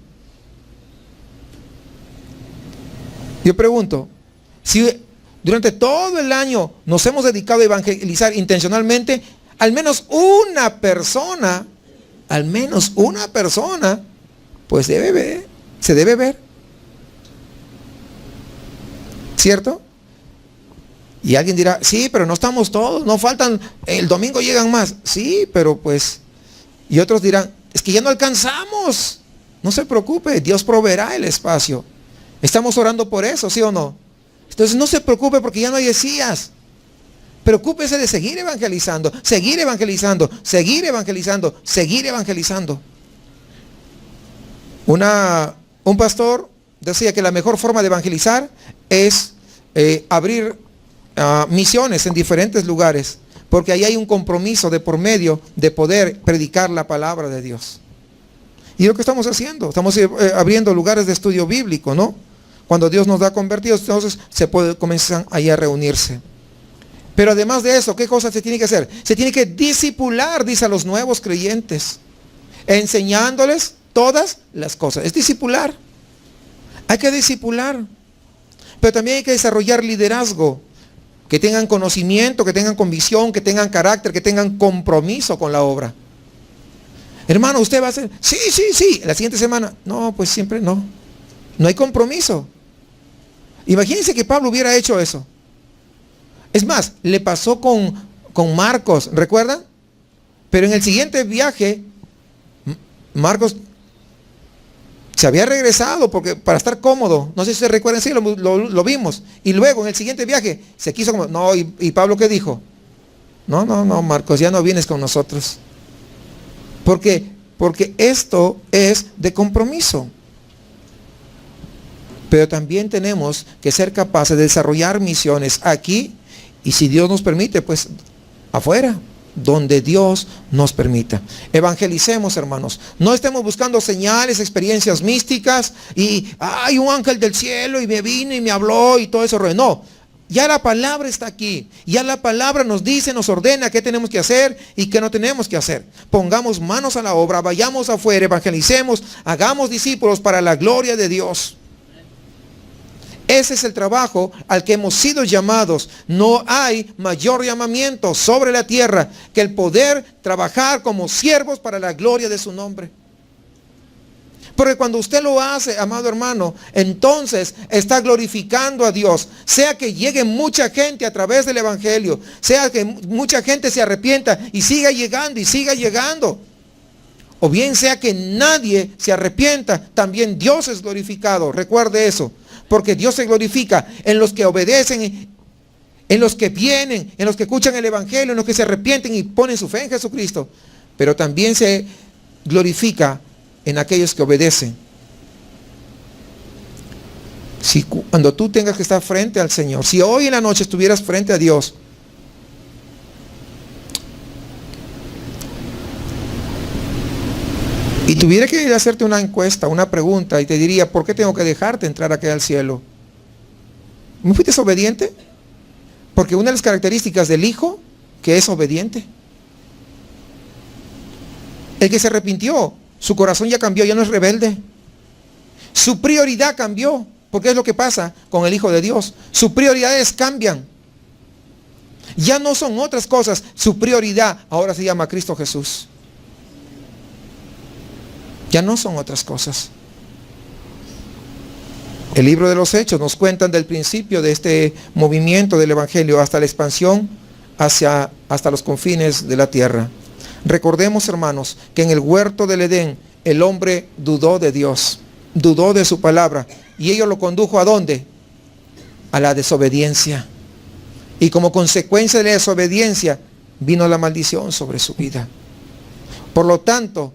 Yo pregunto, si durante todo el año nos hemos dedicado a evangelizar intencionalmente, al menos una persona, pues se debe ver. ¿Cierto? Y alguien dirá, sí, pero no estamos todos, no faltan, el domingo llegan más. Sí, pero pues, y otros dirán, es que ya no alcanzamos. No se preocupe, Dios proveerá el espacio. Estamos orando por eso, ¿sí o no? Entonces no se preocupe porque ya no hay sillas. Preocúpese de seguir evangelizando, seguir evangelizando, seguir evangelizando, seguir evangelizando. Un pastor decía que la mejor forma de evangelizar es abrir misiones en diferentes lugares, porque ahí hay un compromiso de por medio de poder predicar la palabra de Dios. Y lo que estamos haciendo, estamos abriendo lugares de estudio bíblico, ¿no? Cuando Dios nos da convertidos, entonces comienzan ahí a reunirse. Pero además de eso, ¿qué cosa se tiene que hacer? Se tiene que discipular, dice a los nuevos creyentes, enseñándoles todas las cosas. Es discipular. Hay que discipular. Pero también hay que desarrollar liderazgo. Que tengan conocimiento, que tengan convicción, que tengan carácter, que tengan compromiso con la obra. Hermano, usted va a hacer, sí. La siguiente semana, no, pues siempre no. No hay compromiso. Imagínense que Pablo hubiera hecho eso. Es más, le pasó con Marcos, ¿recuerdan? Pero en el siguiente viaje, Marcos se había regresado para estar cómodo. No sé si se recuerdan, sí, lo vimos. Y luego en el siguiente viaje se quiso como, no, y Pablo ¿qué dijo? No, Marcos, ya no vienes con nosotros. Porque esto es de compromiso. Pero también tenemos que ser capaces de desarrollar misiones aquí y si Dios nos permite, pues afuera, donde Dios nos permita. Evangelicemos, hermanos. No estemos buscando señales, experiencias místicas y hay un ángel del cielo y me vino y me habló y todo eso. No, ya la palabra está aquí. Ya la palabra nos dice, nos ordena qué tenemos que hacer y qué no tenemos que hacer. Pongamos manos a la obra, vayamos afuera, evangelicemos, hagamos discípulos para la gloria de Dios. Ese es el trabajo al que hemos sido llamados. No hay mayor llamamiento sobre la tierra que el poder trabajar como siervos para la gloria de su nombre. Porque cuando usted lo hace, amado hermano, entonces está glorificando a Dios. Sea que llegue mucha gente a través del evangelio, sea que mucha gente se arrepienta y siga llegando y siga llegando. O bien sea que nadie se arrepienta, también Dios es glorificado. Recuerde eso, porque Dios se glorifica en los que obedecen, en los que vienen, en los que escuchan el evangelio, en los que se arrepienten y ponen su fe en Jesucristo. Pero también se glorifica en aquellos que obedecen. Si cuando tú tengas que estar frente al Señor, si hoy en la noche estuvieras frente a Dios, y tuviera que hacerte una encuesta, una pregunta, y te diría, ¿por qué tengo que dejarte entrar aquí al cielo? ¿No fuiste obediente? Porque una de las características del Hijo, que es obediente. El que se arrepintió, su corazón ya cambió, ya no es rebelde. Su prioridad cambió, porque es lo que pasa con el Hijo de Dios. Sus prioridades cambian. Ya no son otras cosas, su prioridad ahora se llama Cristo Jesús. Ya no son otras cosas. El libro de los Hechos nos cuentan del principio de este movimiento del evangelio hasta la expansión hasta los confines de la tierra. Recordemos, hermanos, que en el huerto del Edén el hombre dudó de Dios, dudó de su palabra, y ello lo condujo ¿a dónde? A la desobediencia. Y como consecuencia de la desobediencia vino la maldición sobre su vida. Por lo tanto,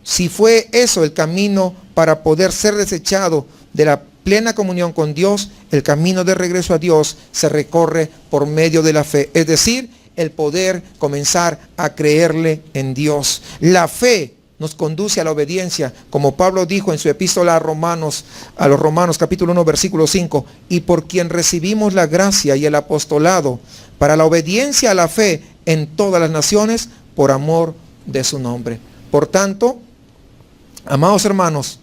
si fue eso el camino para poder ser desechado de la plena comunión con Dios, el camino de regreso a Dios se recorre por medio de la fe. Es decir, el poder comenzar a creerle en Dios. La fe nos conduce a la obediencia, como Pablo dijo en su epístola a los Romanos capítulo 1 versículo 5, y por quien recibimos la gracia y el apostolado para la obediencia a la fe en todas las naciones por amor de su nombre. Por tanto, amados hermanos,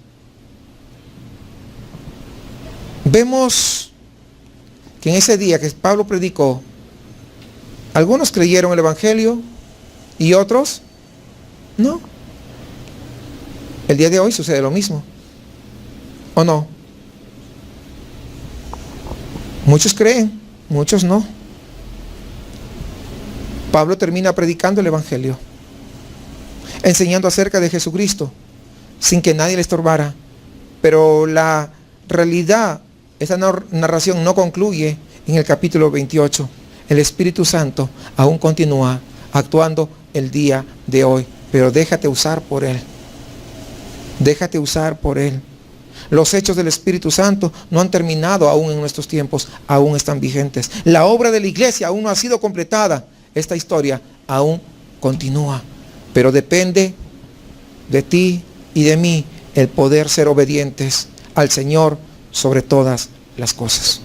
vemos que en ese día que Pablo predicó, algunos creyeron el evangelio y otros no. El día de hoy sucede lo mismo, ¿o no? Muchos creen, muchos no. Pablo termina predicando el evangelio, enseñando acerca de Jesucristo, sin que nadie le estorbara. Pero la realidad, esa narración no concluye en el capítulo 28. El Espíritu Santo aún continúa actuando el día de hoy, pero déjate usar por Él. Déjate usar por Él. Los hechos del Espíritu Santo no han terminado aún en nuestros tiempos, aún están vigentes. La obra de la iglesia aún no ha sido completada. Esta historia aún continúa, pero depende de ti y de mí el poder ser obedientes al Señor sobre todas las cosas.